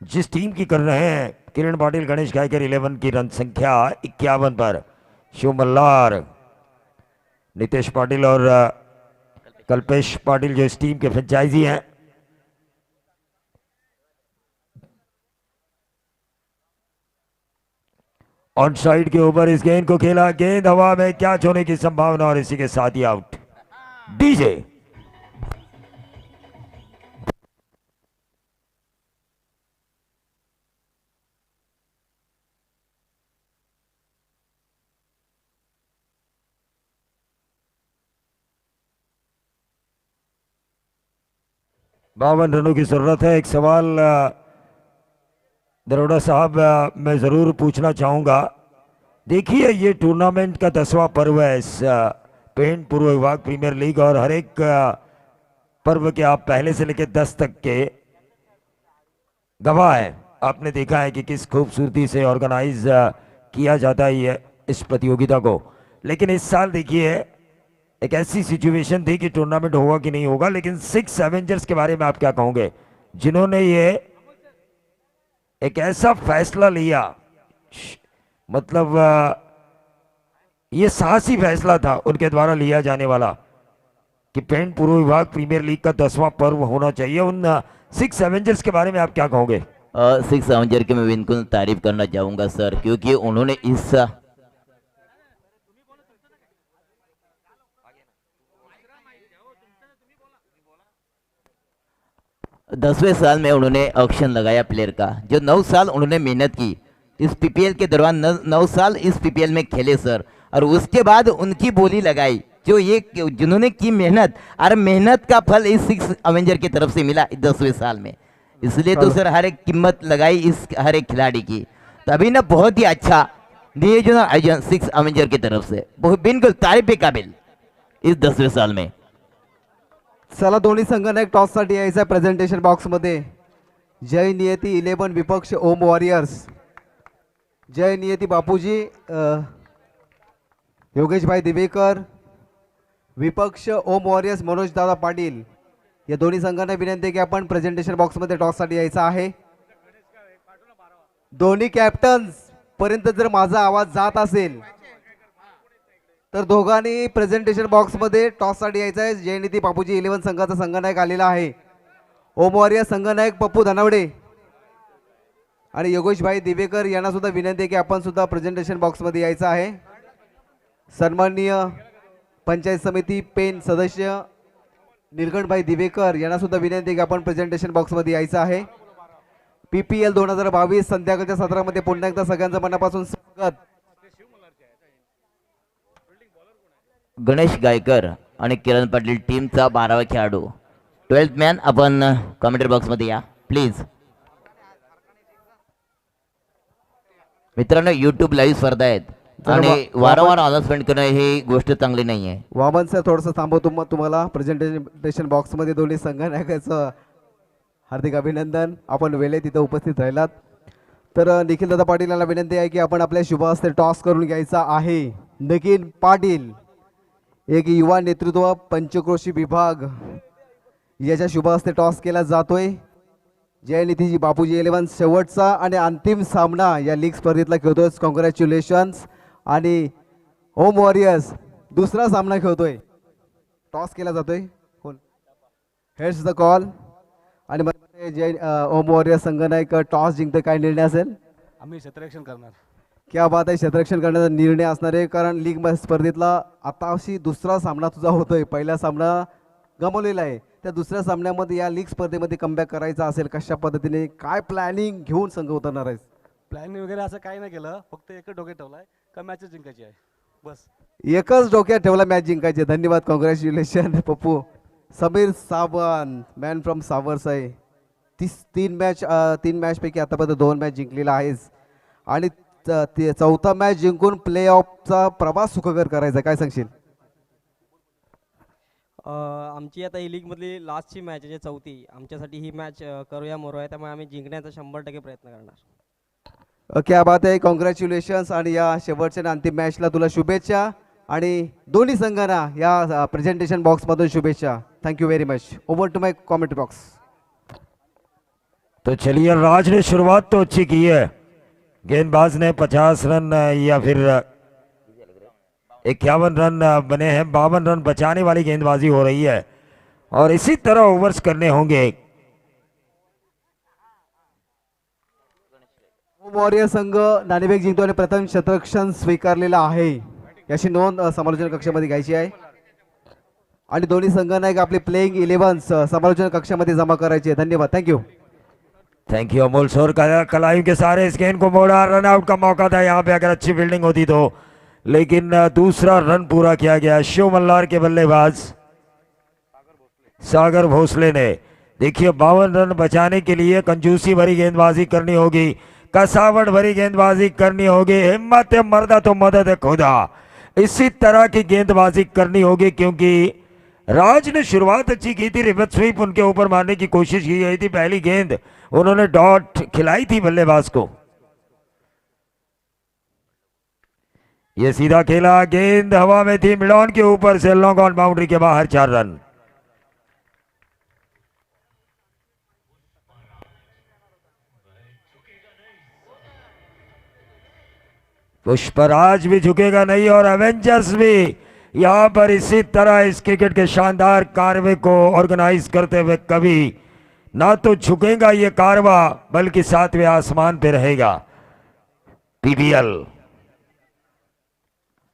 जिस टीम की कर रहे हैं, किरण पाटिल गणेश गायकर 11 की रन संख्या 51 पर। शिव मल्हार, नितेश पाटिल और कल्पेश पाटिल जो इस टीम के फ्रेंचाइजी हैं। ऑन साइड के ऊपर इस गेंद को खेला, गेंद हवा में कैच होने की संभावना और इसी के साथ ही आउट। डीजे बावन रनों की जरूरत है। एक सवाल दरोड़ा साहब मैं जरूर पूछना चाहूंगा। देखिए ये टूर्नामेंट का 10वां पर्व है इस पेंट पूर्व विभाग प्रीमियर लीग, और हर एक पर्व के आप पहले से लेकर 10 तक के गवाह हैं। आपने देखा है कि किस खूबसूरती से ऑर्गेनाइज किया जाता है ये इस प्रतियोगिता को। लेकिन इस साल देखिए एक ऐसी सिचुएशन थी कि टूर्नामेंट होगा कि नहीं होगा, लेकिन 6 एवेंजर्स के बारे में आप क्या कहोगे, जिन्होंने ये एक ऐसा फैसला लिया, मतलब ये साहसी फैसला था उनके द्वारा लिया जाने वाला कि पेंट पूर्व विभाग प्रीमियर लीग का 10वां पर्व होना चाहिए। उन 6 एवेंजर्स के बारे में आप क्या कहोगे? 6 एवेंजर की मैं बिल्कुल तारीफ करना चाहूँगा सर, क्योंकि उन्होंने इस 10वें साल में उन्होंने ऑक्शन लगाया प्लेयर का, जो 9 साल उन्होंने मेहनत की इस पीपीएल के दौरान, 9 साल इस पीपीएल में खेले सर, और उसके बाद उनकी बोली लगाई जो ये जिन्होंने की मेहनत, और मेहनत का फल इस 6 एवेंजर की तरफ से मिला 10वें साल में। इसलिए तो सर हर एक कीमत लगाई इस हर एक खिलाड़ी की, तभी ना बहुत ही अच्छा दिए जो ना 6 एवेंजर की तरफ से, बिल्कुल तारीफ के काबिल इस 10वें साल में। चला दोन्ही संघांना एक टॉससाठी यायचं आहे प्रेझेंटेशन बॉक्समध्ये। जय नियती 11 विपक्ष ओम वॉरियर्स। जय नियती बापूजी, योगेश भाई दिवेकर, विपक्ष ओम वॉरियर्स मनोज दादा पाटील। या दोन्ही संघांना विनंती आहे की आपण प्रेझेंटेशन बॉक्समध्ये टॉससाठी यायचं आहे। दोन्ही कॅप्टन्स पर्यंत जर माझा आवाज जात असेल तर दोघांनी प्रेझेंटेशन बॉक्समध्ये टॉससाठी यायचं आहे। जयनिधी बापूजी 11 संघाचा संघनायक आलेला आहे। ओम वॉरियर संघनायक पप्पू धनावडे आणि योगेश भाई दिवेकर यांना सुद्धा विनंती आहे की आपण सुद्धा प्रेझेंटेशन बॉक्समध्ये यायचं आहे। सन्माननीय पंचायत समिती पेन सदस्य निलकंठ भाई दिवेकर यांना सुद्धा विनंती आहे की आपण प्रेझेंटेशन बॉक्समध्ये यायचं आहे। पीपीएल 2022 संध्याकाळच्या सत्रामध्ये पुन्हा एकदा सगळ्यांचं मनापासून स्वागत। गणेश गायकर आणि किरण पाटील टीमचा 12वा खेळाडू 12th मॅन आपण कमेंट्री बॉक्समध्ये या प्लीज। मित्रांनो यूट्यूब लाईव्ह स्पर्धा आहेत आणि वारंवार अनाउन्समेंट करणं ही गोष्ट चांगली नाही आहे। वामन सर थोडंसं थांबवतो, मग तुम्हाला प्रेझेंटेशन बॉक्समध्ये दोन्ही संघनायकाचं हार्दिक अभिनंदन। आपण वेळेत तिथं उपस्थित राहिलात तर निखिल दादा पाटील यांना विनंती आहे की आपण आपल्या शुभ हस्ते टॉस करून घ्यायचा आहे। निखिल पाटील एक युवा नेतृत्व पंचक्रोशी विभाग याच्या शुभ हस्ते टॉस केला जातोय। जयनिधीजी बापूजी 11 शेवटचा आणि अंतिम सामना या लीग स्पर्धेतला खेळतोय। कॉंग्रॅच्युलेशन्स। आणि ओम वॉरियर्स दुसरा सामना खेळतोय। टॉस केला जातोय, कोण हेड्स द कॉल। आणि मग जय ओम वॉरियर्स संघनायक टॉस जिंकते, काय निर्णय असेल? आम्ही क्षेत्ररक्षण करणार। क्या बात आहे, क्षेत्ररक्षण करण्याचा निर्णय असणार आहे, कारण लीग स्पर्धेतला आताशी दुसरा सामना तुझा होतोय। पहिला सामना गमावलेला आहे, त्या दुसऱ्या सामन्यामध्ये या लीग स्पर्धेमध्ये कमबॅक करायचा असेल, कशा पद्धतीने काय प्लॅनिंग घेऊन संघ उतरणार आहे? प्लॅनिंग वगैरे असं काही नाही केलं, फक्त एकच डोक्यात ठेवलाय का मॅच जिंकायची आहे बस। एकच डोक्यात ठेवला मॅच जिंकायची। धन्यवाद, congratulation Pappu. Sameer Sawant man from Savarsai, 3 match पैकी आतापर्यंत 2 मॅच जिंकलेला आहेस आणि चौथा मॅच जिंकून प्ले ऑफचा प्रवास सुखकर करायचा, काय सांगशील? आमची आता ही लीगमधली लास्टची मॅच आहे, चौथी. आमच्यासाठी ही मॅच करूया मोरूया, त्यामुळे आम्ही जिंकण्याचा 100% प्रयत्न करणार. क्या बात आहे, कॉंग्रॅच्युलेशन्स. आणि या शेवटच्या आणि अंतिम मॅचला तुला शुभेच्छा आणि दोन्ही संघांना या प्रेझेंटेशन बॉक्समधून शुभेच्छा. Thank you very much. Over to my commentary box. तो चलिए, राज ने शुरुआत तो अच्छी की है, गेंदबाज ने 50 रन या फिर 51 रन बने हैं, 52 रन बचाने वाली गेंदबाजी हो रही है और इसी तरह ओवर्स करने होंगे. वॉरियर संघ नाणेफेक जिंकतो आणि प्रथम शतरक्षण स्वीकारलेला आहे, याची नोंद समालोचन कक्षामध्ये घ्यायची आहे. आणि दोन्ही संघांना एक आपली प्लेइंग 11 समालोचन कक्षामध्ये जमा करायची आहे. धन्यवाद. थँक्यू. थैंक यू अमोल शोर. कलायु के सारे इस गेंद को मोड़ा, रन आउट का मौका था यहाँ पे अगर अच्छी फील्डिंग होती तो, लेकिन दूसरा रन पूरा किया गया. शिव मल्हार के बल्लेबाज सागर भोसले ने. देखिए 52 रन बचाने के लिए कंजूसी भरी गेंदबाजी करनी होगी, कसावट भरी गेंदबाजी करनी होगी. हिम्मत है मर्दा तो मदद है खुदा, इसी तरह की गेंदबाजी करनी होगी, क्योंकि राज ने शुरुआत अच्छी की थी. रिवर्स स्वीप उनके ऊपर मारने की कोशिश की गई थी, पहली गेंद उन्होंने डॉट खिलाई थी बल्लेबाज को. ये सीधा खेला, गेंद हवा में थी, मिडॉन के ऊपर से लॉन्ग ऑन बाउंड्री के बाहर 4 रन. पुष्पराज भी झुकेगा नहीं और एवेंजर्स भी यहां पर इसी तरह इस क्रिकेट के शानदार कारवे को ऑर्गेनाइज करते हुए कभी ना तो झुकेगा ये कारवा, बल्कि सातवें आसमान पे रहेगा. पीबीएल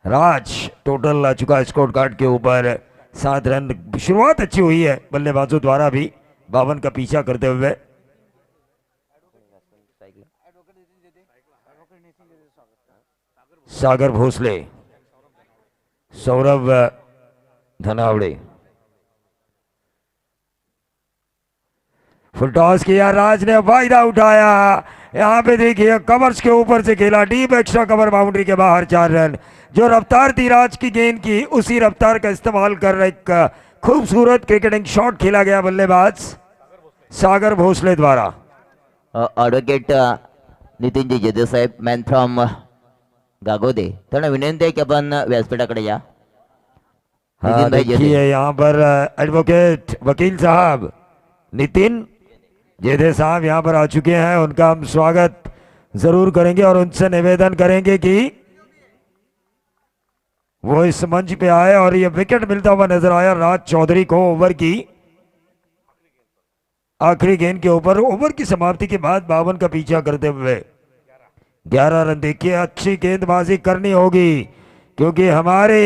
राज टोटल आ चुका स्कोर कार्ड के ऊपर 7 रन. शुरुआत अच्छी हुई है बल्लेबाजों द्वारा भी 52 का पीछा करते हुए. सागर भोसले, सौरभ धनावड़े. फुल टॉस किया, राज ने फायदा उठाया. यहां पे देखिए कवर्स के ऊपर से खेला, डीप एक्स्ट्रा कवर बाउंड्री के बाहर 4 रन. जो रफ्तार थी राज की गेंद की, उसी रफ्तार का इस्तेमाल कर एक खूबसूरत क्रिकेटिंग शॉट खेला गया बल्लेबाज सागर भोसले द्वारा. ॲडव्होकेट नितीनजी जेदे साहेब, मॅन फ्रॉम गागोदे, त्यांना विनंती आहे की आपण व्यासपीठाकडे या. हाँ देखिए यहाँ पर एडवोकेट वकील साहब नितिन जेदे साहब यहाँ पर आ चुके हैं. उनका हम स्वागत जरूर करेंगे और उनसे निवेदन करेंगे कि वो इस मंच पे आए. और ये विकेट मिलता हुआ नजर आया राज चौधरी को ओवर की आखिरी गेंद के ऊपर. ओवर की समाप्ति के बाद 52 का पीछा करते हुए 11 रन. देखिए अच्छी गेंदबाजी करनी होगी, क्योंकि हमारे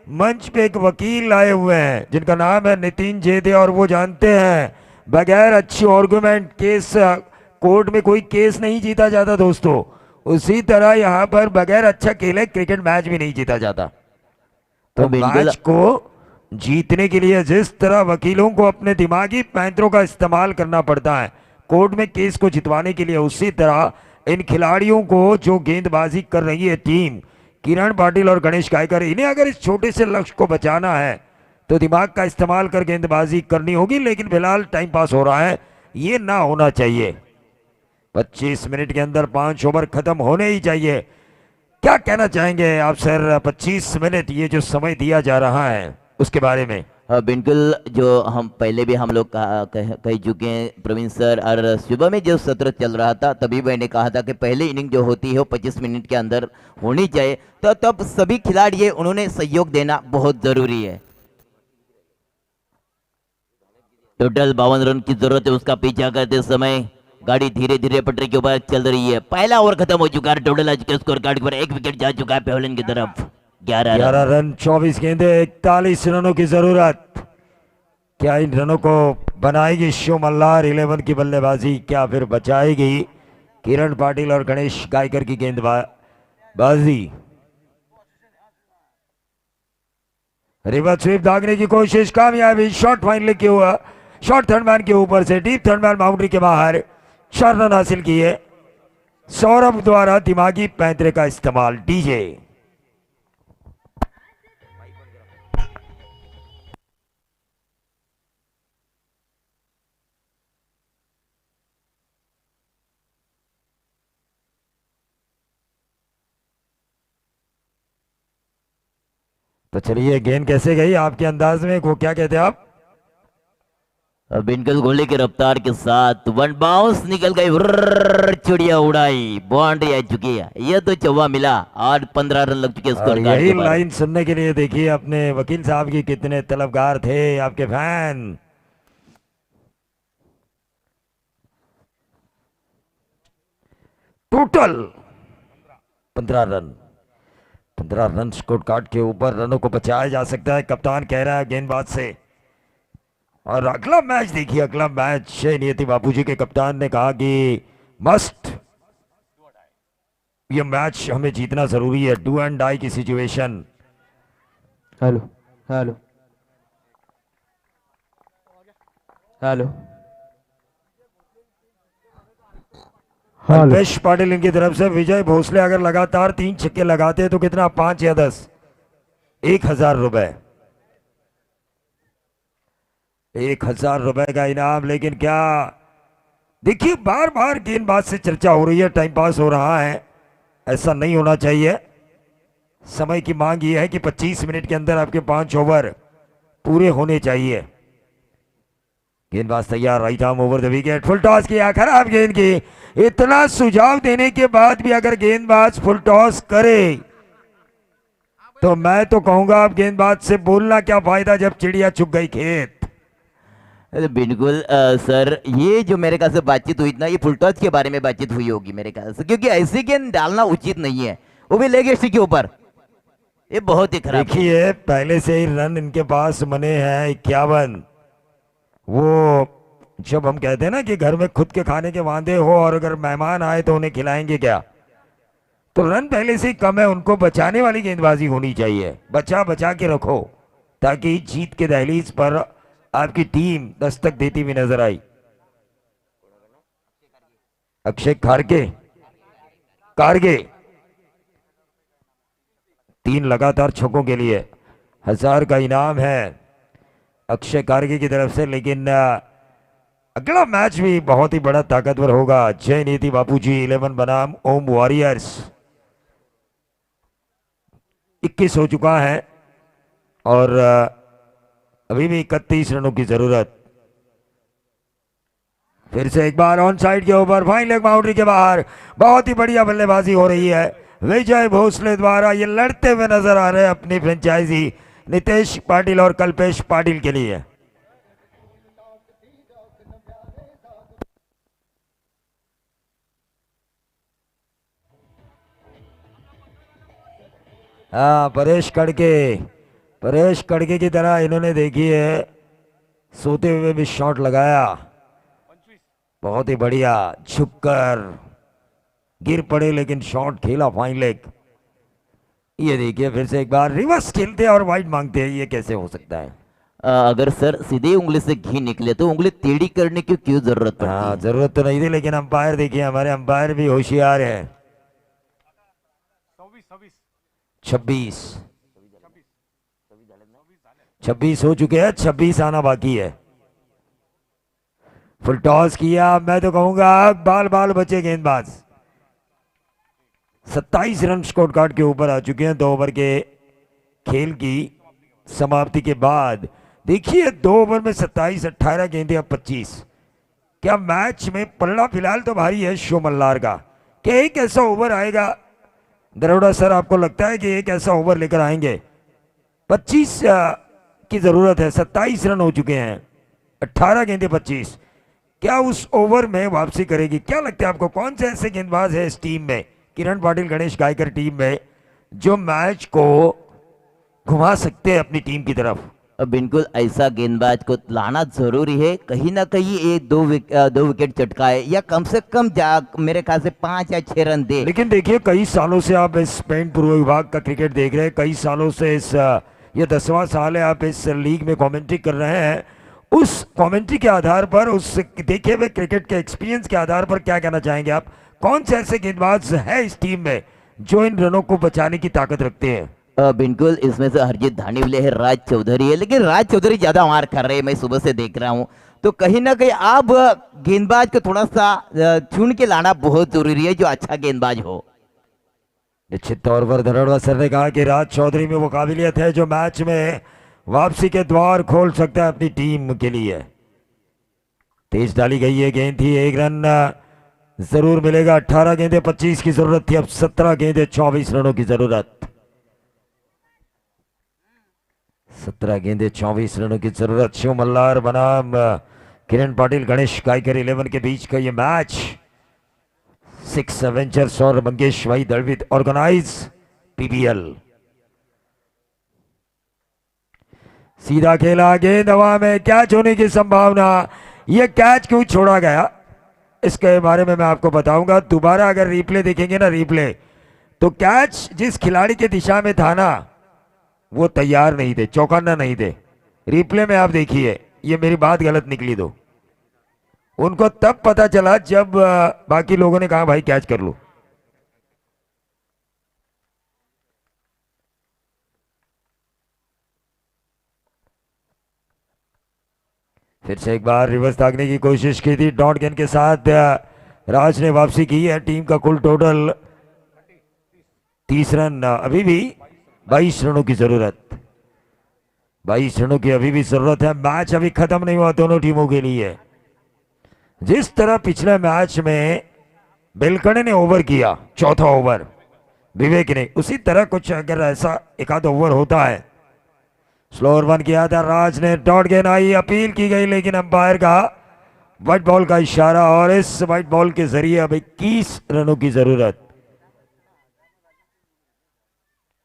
मंच पे एक वकील आए हुए हैं जिनका नाम है नितिन जेदे, और वो जानते हैं बगैर अच्छी आर्गुमेंट केस, कोर्ट में कोई केस नहीं जीता जाता दोस्तों. उसी तरह यहाँ पर बगैर अच्छा खेले क्रिकेट मैच भी नहीं जीता जाता. तो मैच को जीतने के लिए जिस तरह वकीलों को अपने दिमागी पैंतरों का इस्तेमाल करना पड़ता है कोर्ट में केस को जितवाने के लिए, उसी तरह इन खिलाड़ियों को जो गेंदबाजी कर रही है टीम किरण पाटिल और गणेश गायकर, इन्हें अगर इस छोटे से लक्ष्य को बचाना है तो दिमाग का इस्तेमाल कर गेंदबाजी करनी होगी. लेकिन फिलहाल टाइम पास हो रहा है, ये ना होना चाहिए. 25 मिनट के अंदर 5 ओवर खत्म होने ही चाहिए. क्या कहना चाहेंगे आप सर? 25 मिनट ये जो समय दिया जा रहा है उसके बारे में. हाँ बिल्कुल, जो हम पहले भी हम लोग कह चुके हैं प्रवीण सर, और सुबह में जो सत्र चल रहा था तभी मैंने कहा था कि पहले इनिंग जो होती है वो 25 मिनट के अंदर होनी चाहिए. तो तब सभी खिलाड़ी उन्होंने सहयोग देना बहुत जरूरी है. टोटल 52 रन की जरूरत है. उसका पीछा करते समय गाड़ी धीरे धीरे पटरी के ऊपर चल रही है. पहला ओवर खत्म हो चुका है. टोटल आज के स्कोर कार्ड पर 1 विकेट जा चुका है पेवलिन की तरफ. 11 रन 24 गेंदे, 41 रनों की जरूरत. क्या इन रनों को बनाएगी शिव मल्हार 11 की बल्लेबाजी? क्या फिर बचाएगी किरण पाटिल और गणेश गायकर की गेंदबाजी? रिवर्स स्वीप दागने की कोशिश, कामयाबी. शॉट फाइनली किया हुआ, शॉट थर्ड मैन के ऊपर से डीप थर्ड मैन बाउंड्री के बाहर 4 रन हासिल किए. सौरभ द्वारा दिमागी पैंतरे का इस्तेमाल। डीजे तो चलिए, गेंद कैसे गई आपके अंदाज में, को क्या कहते हैं आप? बिल्कुल गोले की रफ्तार के साथ वन बाउंस निकल गई, व्रररर, चिड़िया उड़ाई, बाउंड्री आ चुकी है। ये तो चौवा मिला और 15 रन लग चुके और स्कोर कार्ड यही के बाद। लाइन सुनने के लिए देखिए अपने वकील साहब की कितने तलबगार थे आपके fan. Total 15 run, 15 run score card के ऊपर रनों को बचाया जा सकता है, कप्तान कह रहा है गेंदबाज से। और अगला मैच देखिए, अगला मैच नियति बापूजी के कप्तान ने कहा कि मस्ट, ये मैच हमें जीतना जरूरी है, डू एंड डाई की situation. Hello hello hello Alpesh Patil इनकी तरफ से। विजय भोसले अगर लगातार 3 छक्के लगाते तो कितना, 5 या 10, 1000 रुपए, 1000 रुपए का इनाम। लेकिन क्या, देखिए बार बार गेंदबाज से चर्चा हो रही है, टाइम पास हो रहा है, ऐसा नहीं होना चाहिए। समय की मांग यह है कि 25 मिनट के अंदर आपके 5 ओवर पूरे होने चाहिए। गेंदबाज तैयार, right arm over the wicket, full toss किया, खराब गेंद की। इतना सुझाव देने के बाद भी अगर गेंदबाज फुल टॉस करे तो मैं तो कहूंगा आप गेंदबाज से बोलना क्या फायदा जब चिड़िया चुग गई खेत। अरे बिल्कुल सर, ये जो मेरे ख्याल से बातचीत हुई ना, ये फुल टॉस के बारे में बातचीत हुई होगी मेरे ख्याल से, क्योंकि ऐसी गेंद डालना उचित नहीं है, वो भी लेग स्टिक के ऊपर, ये बहुत ही खराब। देखिए पहले से ही रन इनके पास बने हैं 51। वो जब हम कहते हैं ना कि घर में खुद के खाने के वांदे हो और अगर मेहमान आए तो उन्हें खिलाएंगे क्या, तो रन पहले से ही कम है, उनको बचाने वाली गेंदबाजी होनी चाहिए, बचा बचा के रखो ताकि जीत के दहलीज पर आपकी टीम दस्तक देती हुई नजर आई। अक्षय कारगे, कारगे 3 लगातार छक्कों के लिए 1000 का इनाम है अक्षय कारगे की तरफ से। लेकिन अगला मैच भी बहुत ही बड़ा ताकतवर होगा। जय नीति बापूजी 11 बनाम ओम वॉरियर्स, 21 हो चुका है और अभी भी 31 रनों की जरूरत। फिर से एक बार ऑन साइड के ऊपर, फाइन लेग बाउंड्री के बाहर, बहुत ही बढ़िया बल्लेबाजी हो रही है विजय भोसले द्वारा। ये लड़ते हुए नजर आ रहे हैं अपनी फ्रेंचाइजी नितेश पाटिल और कल्पेश पाटिल के लिए। हाँ, परेश कड़के की तरह इन्होंने देखिए सोते हुए भी शॉट लगाया, बहुत ही बढ़िया, झुककर गिर पड़े लेकिन शॉट खेला फाइन लेग। ये देखिए फिर से एक बार रिवर्स खेलते हैं और वाइड मांगते हैं, ये कैसे हो सकता है? अगर सर सीधे उंगली से घी निकले तो उंगली टेढ़ी करने की क्यों जरूरत पड़ती हाँ, है? जरूरत तो नहीं थी, लेकिन अंपायर देखिए, हमारे अंपायर भी होशियार है। 26 हो चुके हैं, 26 आना बाकी है। फुल टॉस किया, मैं तो कहूंगा बाल बाल बचे गेंदबाज। 27 रन स्कोर कार्ड के ऊपर आ चुके हैं 2 ओवर के खेल की समाप्ति के बाद। देखिए 2 ओवर में 27, 18 गेंदें, अब 25। क्या मैच में पलड़ा फिलहाल तो भारी है शो मल्लार का कि एक ऐसा ओवर आएगा, दरोड़ा सर आपको लगता है कि एक ऐसा ओवर लेकर आएंगे? 25 की जरूरत है, 27 रन हो चुके हैं, 18 गेंदें 25। क्या उस ओवर में वापसी करेगी? क्या लगता है आपको, कौन से ऐसे गेंदबाज है इस टीम में, किरण पाटिल गणेश गायकर टीम में, जो मैच को घुमा सकते हैं अपनी टीम की तरफ? बिल्कुल ऐसा गेंदबाज को लाना जरूरी है, कहीं ना कहीं एक दो विकेट चटकाए या कम से कम मेरे ख्याल से 5 या 6 रन दे। लेकिन देखिए कई सालों से आप इस पेंट पूर्व विभाग का क्रिकेट देख रहे हैं, कई सालों से इस ये 10वां साल है आप इस लीग में कमेंट्री कर रहे हैं। उस कमेंट्री के आधार पर, उस देखे हुए क्रिकेट के एक्सपीरियंस के आधार पर क्या कहना चाहेंगे आप? कौन से ऐसे गेंदबाज है इस टीम में जो इन रनों को बचाने की ताकत रखते हैं? बिल्कुल, इसमें से हरजीत धानीवले है, राज चौधरी है, लेकिन राज चौधरी ज्यादा मार कर रहे हैं, मैं सुबह से देख रहा हूं। तो कहीं ना कहीं आप गेंदबाज को थोड़ा सा चुन के लाना बहुत जरूरी है, जो अच्छा गेंदबाज हो। निश्चित तौर पर धनोड़वा सर ने कहा कि राज चौधरी में वो काबिलियत है जो मैच में वापसी के द्वार खोल सकता है अपनी टीम के लिए। तेज डाली गई है गेंद थी, 1 रन जरूर मिलेगा। 18 गेंदे 25 की जरूरत थी, अब 17 गेंदे 24 रनों की जरूरत। 17 गेंदे 24 रनों की जरूरत। शिव मल्हार बनाम किरण पाटिल, गणेश गायकर 11 के बीच का ये मैच 6 एवेंजर्स और मंगेश भाई दलविद ऑर्गेनाइज पीबीएल। सीधा खेला, गेंद हवा में, कैच होने की संभावना। यह कैच क्यों छोड़ा गया इसके बारे में मैं आपको बताऊंगा। दोबारा अगर रिप्ले देखेंगे ना, रिप्ले, तो कैच जिस खिलाड़ी के दिशा में था ना, वो तैयार नहीं थे, चौकन्ना नहीं थे। रिप्ले में आप देखिए, ये मेरी बात गलत निकली तो उनको तब पता चला जब बाकी लोगों ने कहा भाई कैच कर लो। फिर से एक बार रिवर्स दागने की कोशिश की थी, डॉट गेंद के साथ राज ने वापसी की है। टीम का कुल टोटल 30 रन। अभी भी 22 रनों की जरूरत, 22 रनों की अभी भी जरूरत है। मैच अभी खत्म नहीं हुआ दोनों टीमों के लिए। जिस तरह पिछले मैच में बेलकड़े ने ओवर किया, चौथा ओवर विवेक ने, उसी तरह कुछ अगर ऐसा एक आध ओवर होता है। स्लोअर वन किया था राज ने, डॉट गेंद आई, अपील की गई, लेकिन अंपायर का व्हाइट बॉल का इशारा, और इस व्हाइट बॉल के जरिए अब 21 रनों की जरूरत।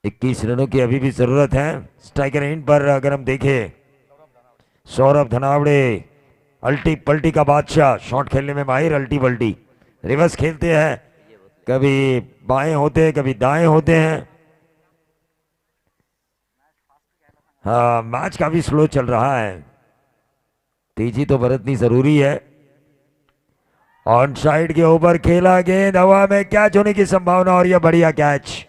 21 रनों की अभी भी जरूरत है। स्ट्राइकर एंड पर अगर हम देखें, सौरभ धनावड़े अल्टी पल्टी का बादशाह, शॉट खेलने में माहिर, अल्टी पल्टी रिवर्स खेलते हैं, कभी बाएं होते हैं कभी दाएं होते हैं। हाँ, मैच काफी स्लो चल रहा है, तेजी तो बरतनी जरूरी है। ऑन साइड के ऊपर खेला, गेंद हवा में, कैच होने की संभावना, और यह बढ़िया कैच।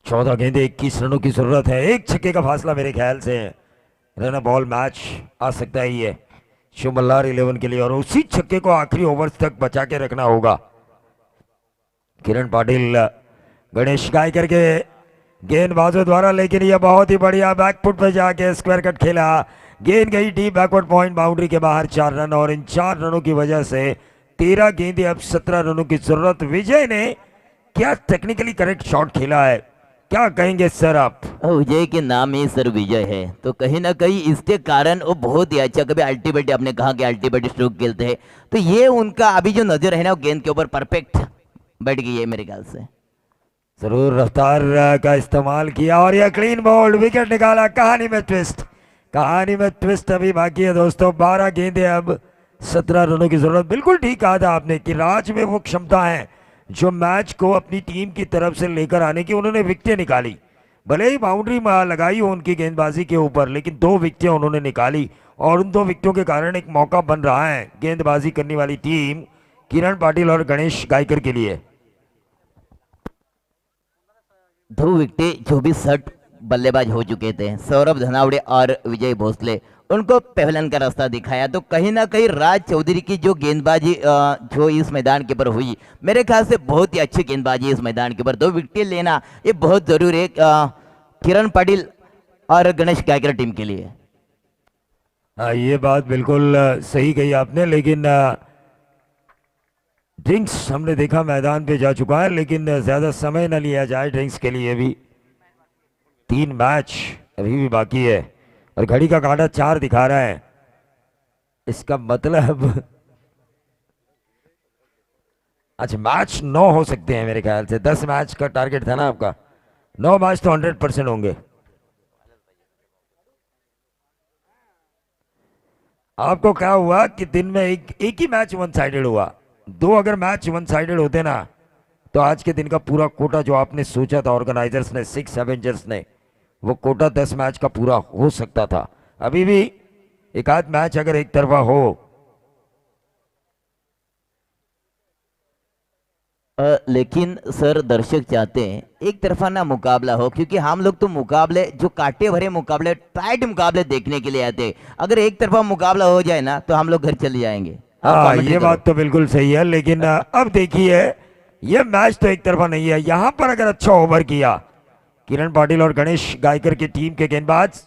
चौदह गेंदे 21 रनों की जरूरत है। एक छक्के का फासला मेरे ख्याल से रन बॉल मैच आ सकता है ये शिव मल्हार 11 के लिए, और उसी छक्के को आखिरी ओवर तक बचा के रखना होगा। किरण पाटिल, गणेश गायकर के गेंदबाजों द्वारा, लेकिन यह बहुत ही बढ़िया बैकफुट पे जाके स्क्वायर कट खेला, गेंद गई डीप बैकवर्ड पॉइंट बाउंड्री के बाहर। 4 रन, और इन 4 रनों की वजह से 13 गेंदे, अब 17 रनों की जरूरत। विजय ने क्या टेक्निकली करेक्ट शॉट खेला है, क्या कहेंगे सर आप? विजय के नाम ही सर विजय है, तो कहीं ना कहीं इसके कारण वो बहुत ही अच्छा, कभी अल्टीमेट, आपने कहा कि अल्टीमेट स्ट्रोक खेलते हैं, तो ये उनका अभी जो नजर है ना, वो गेंद के ऊपर परफेक्ट बैठ गई है मेरे ख्याल से। जरूर रफ्तार का इस्तेमाल किया, और यह क्लीन बॉल्ड, विकेट निकाला। कहानी में ट्विस्ट, कहानी में ट्विस्ट अभी बाकी है दोस्तों। 12 गेंदे, अब 17 रनों की जरूरत। बिल्कुल ठीक कहा था आपने कि राज में वो क्षमता है जो मैच को अपनी टीम की तरफ से लेकर आने की। उन्होंने विकेटें निकाली, भले ही बाउंड्री लगाई हो उनकी गेंदबाजी के ऊपर, लेकिन 2 विकेटें उन्होंने निकाली, और उन 2 विकेटों के कारण एक मौका बन रहा है गेंदबाजी करने वाली टीम किरण पाटिल और गणेश गायकर के लिए। 2 विकेटें, 24 बल्लेबाज हो चुके थे, सौरभ धनावड़े और विजय भोसले, उनको पहलन का रास्ता दिखाया। तो कहीं ना कहीं राज चौधरी की जो गेंदबाजी जो इस मैदान के ऊपर हुई, मेरे ख्याल से बहुत ही अच्छी गेंदबाजी इस मैदान के ऊपर। 2 विकेटें लेना ये बहुत जरूरी है किरण पाटिल और गणेश गायकर टीम के लिए। ये बात बिल्कुल सही कही आपने, लेकिन ड्रिंक्स हमने देखा मैदान पे जा चुका है, लेकिन ज्यादा समय न लिया जाए ड्रिंक्स के लिए भी। 3 मैच अभी भी बाकी है, और घड़ी का कांटा 4 दिखा रहा है। इसका मतलब अच्छा मैच 9 हो सकते हैं मेरे ख्याल से, 10 मैच का टारगेट था ना आपका, 9 मैच तो 100% होंगे। आपको क्या हुआ कि दिन में एक ही मैच वन साइडेड हुआ, 2 अगर मैच वन साइडेड होते ना तो आज के दिन का पूरा कोटा जो आपने सोचा था ऑर्गेनाइजर्स ने, 6 एवेंजर्स ने, वो कोटा 10 मैच का पूरा हो सकता था। अभी भी एक आध मैच अगर एक तरफा हो। लेकिन सर दर्शक चाहते हैं एक तरफा ना मुकाबला हो, क्योंकि हम लोग तो मुकाबले जो कांटे भरे मुकाबले, टाइट मुकाबले देखने के लिए आते हैं। अगर एक तरफा मुकाबला हो जाए ना तो हम लोग घर चले जाएंगे। आप हाँ कमेंट्री ये करो। बात तो बिल्कुल सही है, लेकिन अब देखिए ये मैच तो एक तरफा नहीं है। यहां पर अगर अच्छा ओवर किया किरण पाटिल और गणेश गायकर की टीम के गेंदबाज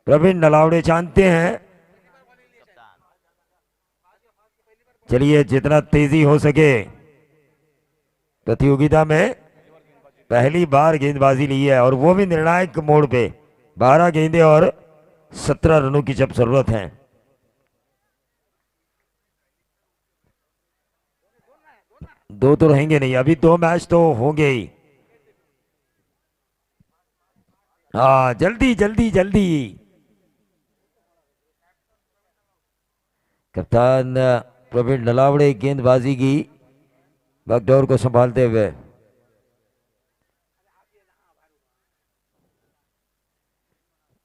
प्रवीण नलावड़े जानते हैं, चलिए जितना तेजी हो सके, प्रतियोगिता में पहली बार गेंदबाजी ली है और वो भी निर्णायक मोड़ पे, 12 गेंदें और 17 रनों की जब जरूरत है। दो तो रहेंगे नहीं, अभी 2 मैच तो होंगे ही। हाँ जल्दी जल्दी जल्दी। कप्तान प्रवीण नलावड़े गेंदबाजी की बागडोर को संभालते हुए,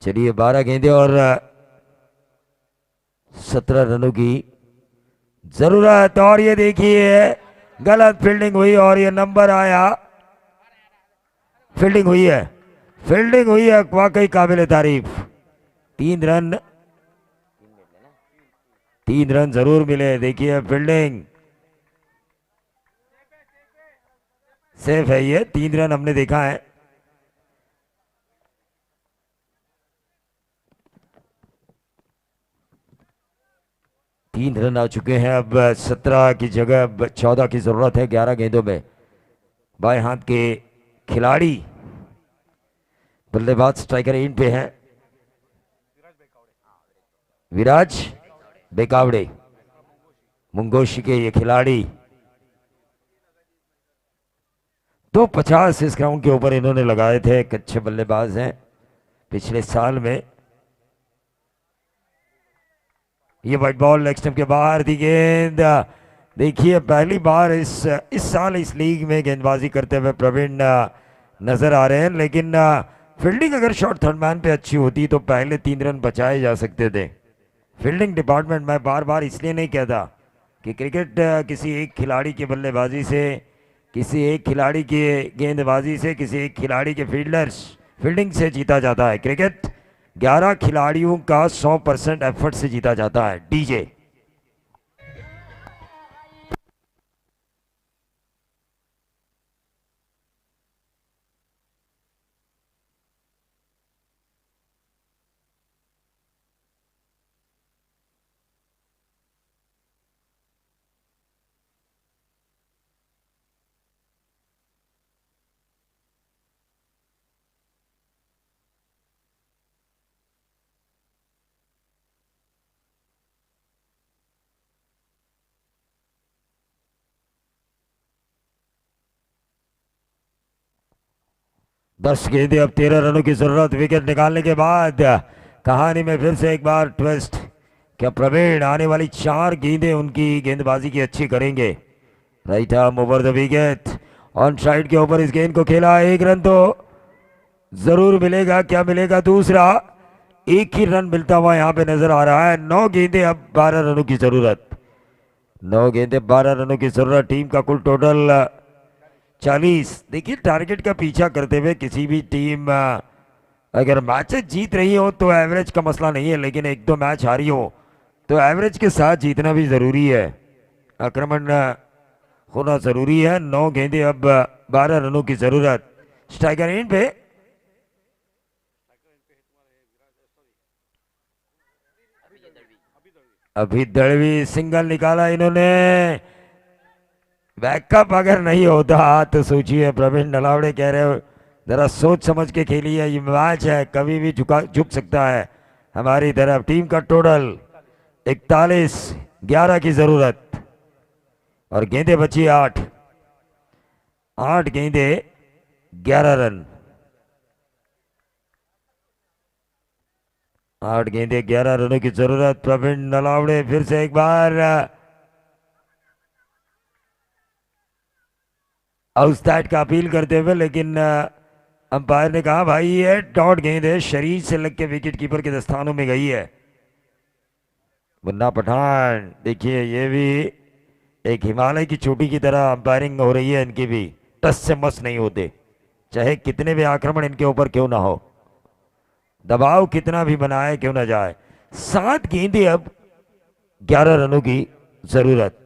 चलिए 12 गेंदें और 17 रनों की जरूरत। और ये देखिए गलत फील्डिंग हुई और ये नंबर आया। फील्डिंग हुई है, फील्डिंग हुई है, वाकई काबिल तारीफ। 3 रन जरूर मिले। देखिए फील्डिंग सेफ है, ये 3 रन हमने देखा है। तीन रन आ चुके हैं, अब 17 की जगह अब 14 की जरूरत है 11 गेंदों में। बाएं हाथ के खिलाड़ी बल्लेबाज स्ट्राइकर एंड पे हैं, विराज बेकावड़े, मुंगोशी के ये खिलाड़ी। 250 इस ग्राउंड के ऊपर इन्होंने लगाए थे, एक अच्छे बल्लेबाज हैं पिछले साल में। ये वाइट बॉल लेग स्टंप के बाहर थी गेंद। देखिए पहली बार इस साल इस लीग में गेंदबाजी करते हुए प्रवीण नजर आ रहे हैं, लेकिन फील्डिंग अगर शॉर्ट थर्ड मैन पे अच्छी होती तो पहले 3 रन बचाए जा सकते थे। फील्डिंग डिपार्टमेंट, मैं बार बार इसलिए नहीं कहता कि क्रिकेट किसी एक खिलाड़ी की बल्लेबाजी से, किसी एक खिलाड़ी की गेंदबाजी से, किसी एक खिलाड़ी के फील्डिंग से जीता जाता है। क्रिकेट 11 खिलाड़ियों का 100% एफर्ट से जीता जाता है। डीजे दस गेंदें, अब 13 रनों की जरूरत। विकेट निकालने के बाद कहानी में फिर से एक बार ट्विस्ट। क्या प्रवीण आने वाली 4 गेंदें उनकी गेंदबाजी की अच्छी करेंगे? Right arm over the wicket, on side के ऊपर इस गेंद को खेला। 1 रन तो जरूर मिलेगा, क्या मिलेगा दूसरा? एक ही रन मिलता हुआ यहां पे नजर आ रहा है। 9 गेंदें, अब 12 रनों की जरूरत। 9 गेंदें 12 रनों की जरूरत। टीम का कुल टोटल 40। देखिए टारगेट का पीछा करते हुए किसी भी टीम अगर मैचेस जीत रही हो तो एवरेज का मसला नहीं है, लेकिन 1-2 मैच हारी हो तो एवरेज के साथ जीतना भी जरूरी है, आक्रमण होना जरूरी है। 9 गेंदें, अब 12 रनों की जरूरत। स्ट्राइकर एंड पे अभी दड़वी सिंगल निकाला इन्होंने। बैकअप अगर नहीं होता तो सोचिए, प्रवीण नलावड़े कह रहे हो जरा सोच समझ के खेलिए, ये मैच है, कभी भी झुक सकता है हमारी तरफ। टीम का टोटल 41, 11 की जरूरत। और गेंदे बची 8। 8 गेंदे 11 रन। 8 गेंदे 11 रनों की जरूरत। प्रवीण नलावड़े फिर से एक बार आउटसाइड का अपील करते हुए, लेकिन अंपायर ने कहा भाई ये डॉट गेंद है, शरीर से लग के विकेट कीपर के दस्तानों में गई है। मुन्ना पठान देखिए, ये भी एक हिमालय की चोटी की तरह अंपायरिंग हो रही है इनकी भी। टस से मस नहीं होते, चाहे कितने भी आक्रमण इनके ऊपर क्यों ना हो, दबाव कितना भी बनाए क्यों ना जाए। 7 गेंदे अब 11 रनों की जरूरत।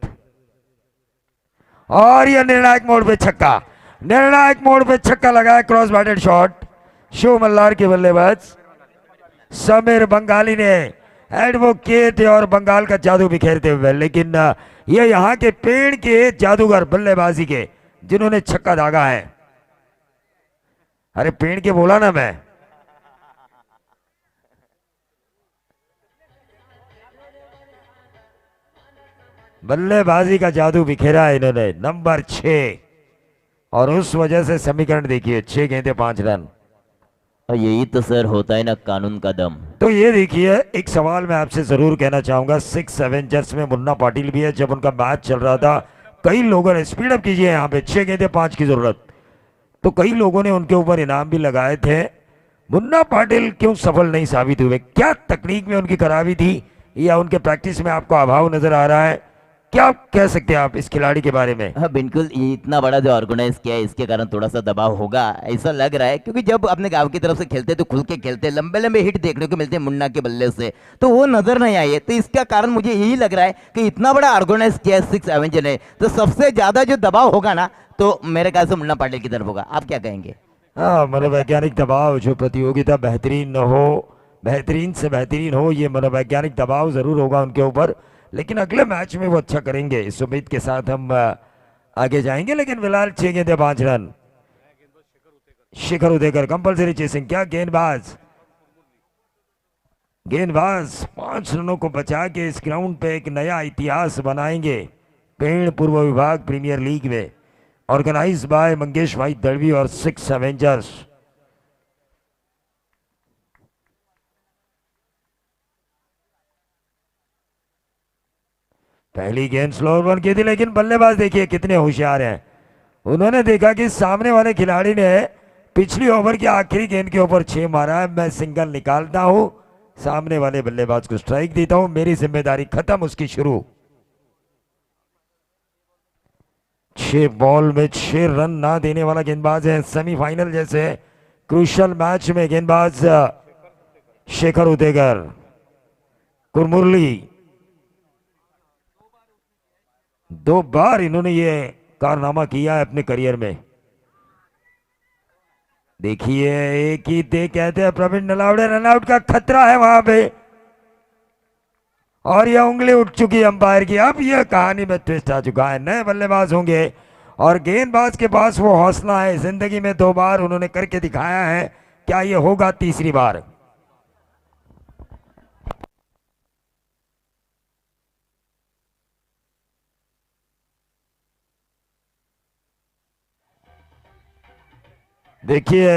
और यह निर्णायक मोड़ पे छक्का, निर्णायक मोड़ पे छक्का लगाया, cross batted shot. Shiv Mallar के बल्लेबाज समीर बंगाली ने एडवोकेट और बंगाल का जादू बिखेरते हुए, लेकिन ये यहाँ के पेड़ के जादूगर बल्लेबाजी के जिन्होंने छक्का दागा है। अरे पेड़ के बोला ना मैं। बल्लेबाजी का जादू बिखेरा है इन्होंने, नंबर 6। और उस वजह से समीकरण देखिए, 6 गेंदे 5 रन। और यही तो सर होता है ना कानून का दम। तो ये देखिए, एक सवाल मैं आपसे जरूर कहना चाहूंगा। 6 एवेंजर्स में मुन्ना पाटिल भी है। जब उनका मैच चल रहा था, कई लोगों ने स्पीड अप कीजिए, यहाँ पे 6 गेंदे 5 की जरूरत, तो कई लोगों ने उनके ऊपर इनाम भी लगाए थे। मुन्ना पाटिल क्यों सफल नहीं साबित हुए? क्या तकनीक में उनकी खराबी थी, या उनके प्रैक्टिस में आपको अभाव नजर आ रहा है? क्या कह सकते हैं आप इस खिलाड़ी के बारे में? हाँ बिल्कुल, ये इतना बड़ा जो ऑर्गेनाइज किया है इसके कारण थोड़ा सा दबाव होगा ऐसा लग रहा है, क्योंकि जब अपने गांव की तरफ से खेलते तो खुल के खेलते, लंबे लंबे हिट देखने को मिलते हैं मुन्ना के बल्ले से, तो वो नजर नहीं आई है। तो इसका कारण मुझे यही लग रहा है कि इतना बड़ा ऑर्गेनाइज किया है 6 एवेंजर ने, तो सबसे ज्यादा जो दबाव होगा ना, तो मेरे ख्याल से मुन्ना पाटिल की तरफ होगा। आप क्या कहेंगे? हाँ, मनोवैज्ञानिक दबाव, जो प्रतियोगिता बेहतरीन हो, बेहतरीन से बेहतरीन हो, ये मनोवैज्ञानिक दबाव जरूर होगा उनके ऊपर, लेकिन अगले मैच में वो अच्छा करेंगे, इस उम्मीद के साथ हम आगे जाएंगे। लेकिन फिलहाल 6 गेंदे 5 रन। शिखर उदेकर कंपलसरी चेसिंग। क्या गेंदबाज, गेंदबाज 5 रनों को बचा के इस ग्राउंड पे एक नया इतिहास बनाएंगे। पेड़ पूर्व विभाग प्रीमियर लीग में, ऑर्गेनाइज बाय मंगेश भाई दड़वी और 6 एवेंजर्स। पहली गेंद स्लो रन की थी, लेकिन बल्लेबाज देखिए कितने होशियार हैं। उन्होंने देखा कि सामने वाले खिलाड़ी ने पिछली ओवर की आखिरी गेंद के ऊपर 6 मारा है, मैं सिंगल निकालता हूं, सामने वाले बल्लेबाज को स्ट्राइक देता हूं, मेरी जिम्मेदारी खत्म, उसकी शुरू। 6 बॉल में 6 रन ना देने वाला गेंदबाज है सेमीफाइनल जैसे क्रूशल मैच में गेंदबाज शेखर उदेगर। कुरमुरली 2 बार इन्होंने ये कारनामा किया है अपने करियर में। देखिए, एक ही दे कहते हैं प्रवीण नलावड़े, रनआउट का खतरा है वहां पे, और यह उंगली उठ चुकी है अंपायर की। अब यह कहानी में ट्विस्ट आ चुका है, नए बल्लेबाज होंगे और गेंदबाज के पास वो हौसला है, जिंदगी में 2 बार उन्होंने करके दिखाया है, क्या यह होगा तीसरी बार? देखिए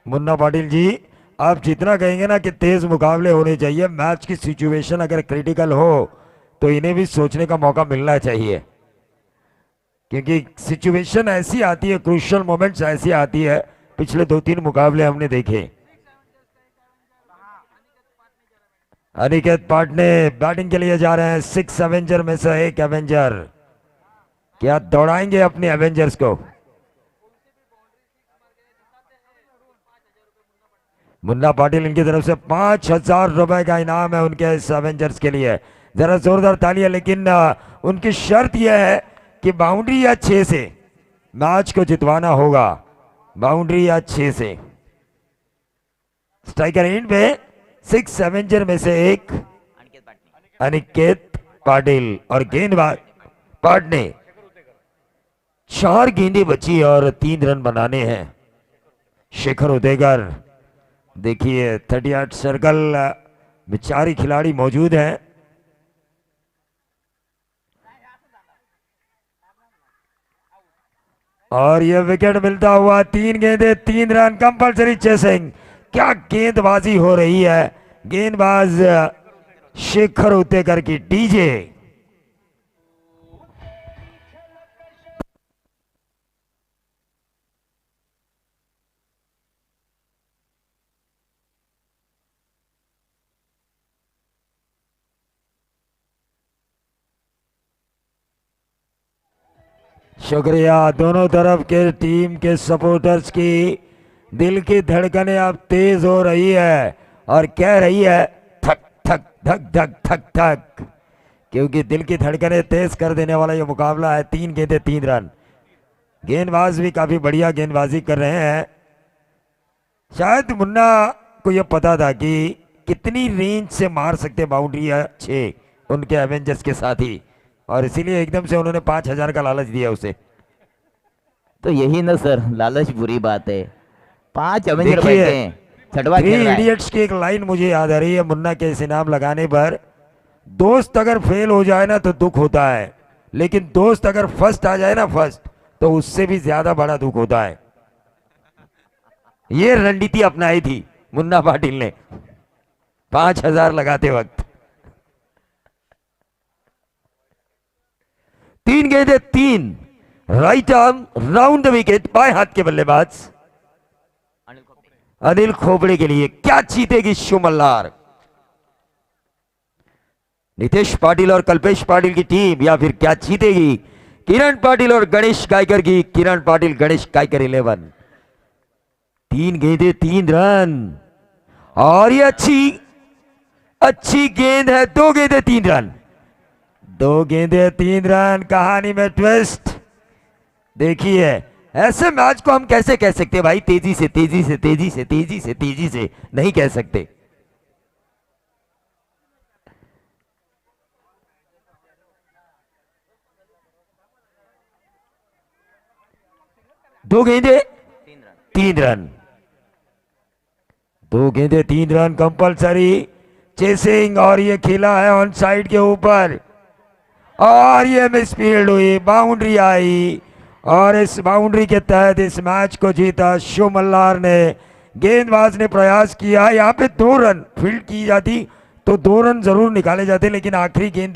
मुन्ना पाटिल जी, आप जितना कहेंगे ना कि तेज मुकाबले होने चाहिए, मैच की सिचुएशन अगर क्रिटिकल हो तो इन्हें भी सोचने का मौका मिलना चाहिए, क्योंकि सिचुएशन ऐसी आती है, क्रूशियल मोमेंट्स ऐसी आती है। पिछले 2-3 मुकाबले हमने देखे। अनिकेत पाटने बैटिंग के लिए जा रहे हैं, 6 एवेंजर में से एक एवेंजर। क्या दौड़ाएंगे अपने एवेंजर्स को? मुन्ना पाटिल इनकी तरफ से 5,000 रुपए का इनाम है उनके इस एवेंजर्स के लिए। जरा जोरदार तालियां। लेकिन उनकी शर्त यह है कि बाउंड्री या 6 से मैच को जितवाना होगा, बाउंड्री या 6 से। स्ट्राइकर एंड पे 6 एवेंजर में से एक अनिकेत पाटिल और गेंदबाज पाटने। 4 गेंदें बची और 3 रन बनाने हैं। शेखर उदेगर, देखिए 38 सर्कल में 4 खिलाड़ी मौजूद हैं। और ये विकेट मिलता हुआ 3 गेंदे 3 रन कंपलसरी चेसिंग। क्या गेंदबाजी हो रही है, गेंदबाज शेखर उतेकर की डीजे। शुक्रिया दोनों तरफ के टीम के सपोर्टर्स की। दिल की धड़कनें अब तेज हो रही है और कह रही है थक थक धक धक थक थक, क्योंकि दिल की धड़कनें तेज कर देने वाला ये मुकाबला है। 3 गेंदे 3 रन। गेंदबाज भी काफी बढ़िया गेंदबाजी कर रहे हैं। शायद मुन्ना को यह पता था कि कितनी रेंज से मार सकते बाउंड्री है 6 उनके एवेंजर्स के साथी, और इसीलिए एकदम से उन्होंने 5,000 का लालच दिया उसे। तो यही ना सर, लालच बुरी बात है। 5 अवेंजर देखिए, बैठे हैं, छठवा थ्री खेल रहा है। इडियट्स की एक लाइन मुझे याद आ रही है मुन्ना के इस इनाम लगाने पर। दोस्त अगर फेल हो जाए ना तो दुख होता है, लेकिन दोस्त अगर फर्स्ट आ जाए ना, फर्स्ट, तो उससे भी ज्यादा बड़ा दुख होता है। ये रणनीति अपनाई थी मुन्ना पाटिल ने 5,000 लगाते वक्त। 3 गेंदे 3, right arm round the wicket, बाएं हाथ के बल्लेबाज अनिल खोपड़े के लिए। क्या जीतेगी शुमल्लार? नितेश पाटिल और कल्पेश पाटिल की टीम, या फिर क्या जीतेगी किरण पाटिल और गणेश गायकर की? किरण पाटिल गणेश गायकर 11। 3 गेंदे 3 रन, और ये अच्छी गेंद है। 2 गेंदे 3 रन, 2 गेंदे 3 रन। कहानी में ट्विस्ट देखिए। ऐसे मैच को हम कैसे कह सकते हैं भाई, तेजी से तेजी से तेजी से तेजी से तेजी से नहीं कह सकते। दो गेंदे 3 रन, 2 गेंदे 3 रन कंपलसरी चेसिंग, और ये खेला है ऑन साइड के ऊपर, और ये मिसफील्ड हुई, बाउंड्री आई, और इस बाउंड्री के तहत इस मैच को जीता शुभ मल्हार ने। गेंदबाज ने प्रयास किया, यहाँ पे 2 रन फील्ड की जाती तो 2 रन जरूर निकाले जाते, लेकिन आखिरी गेंद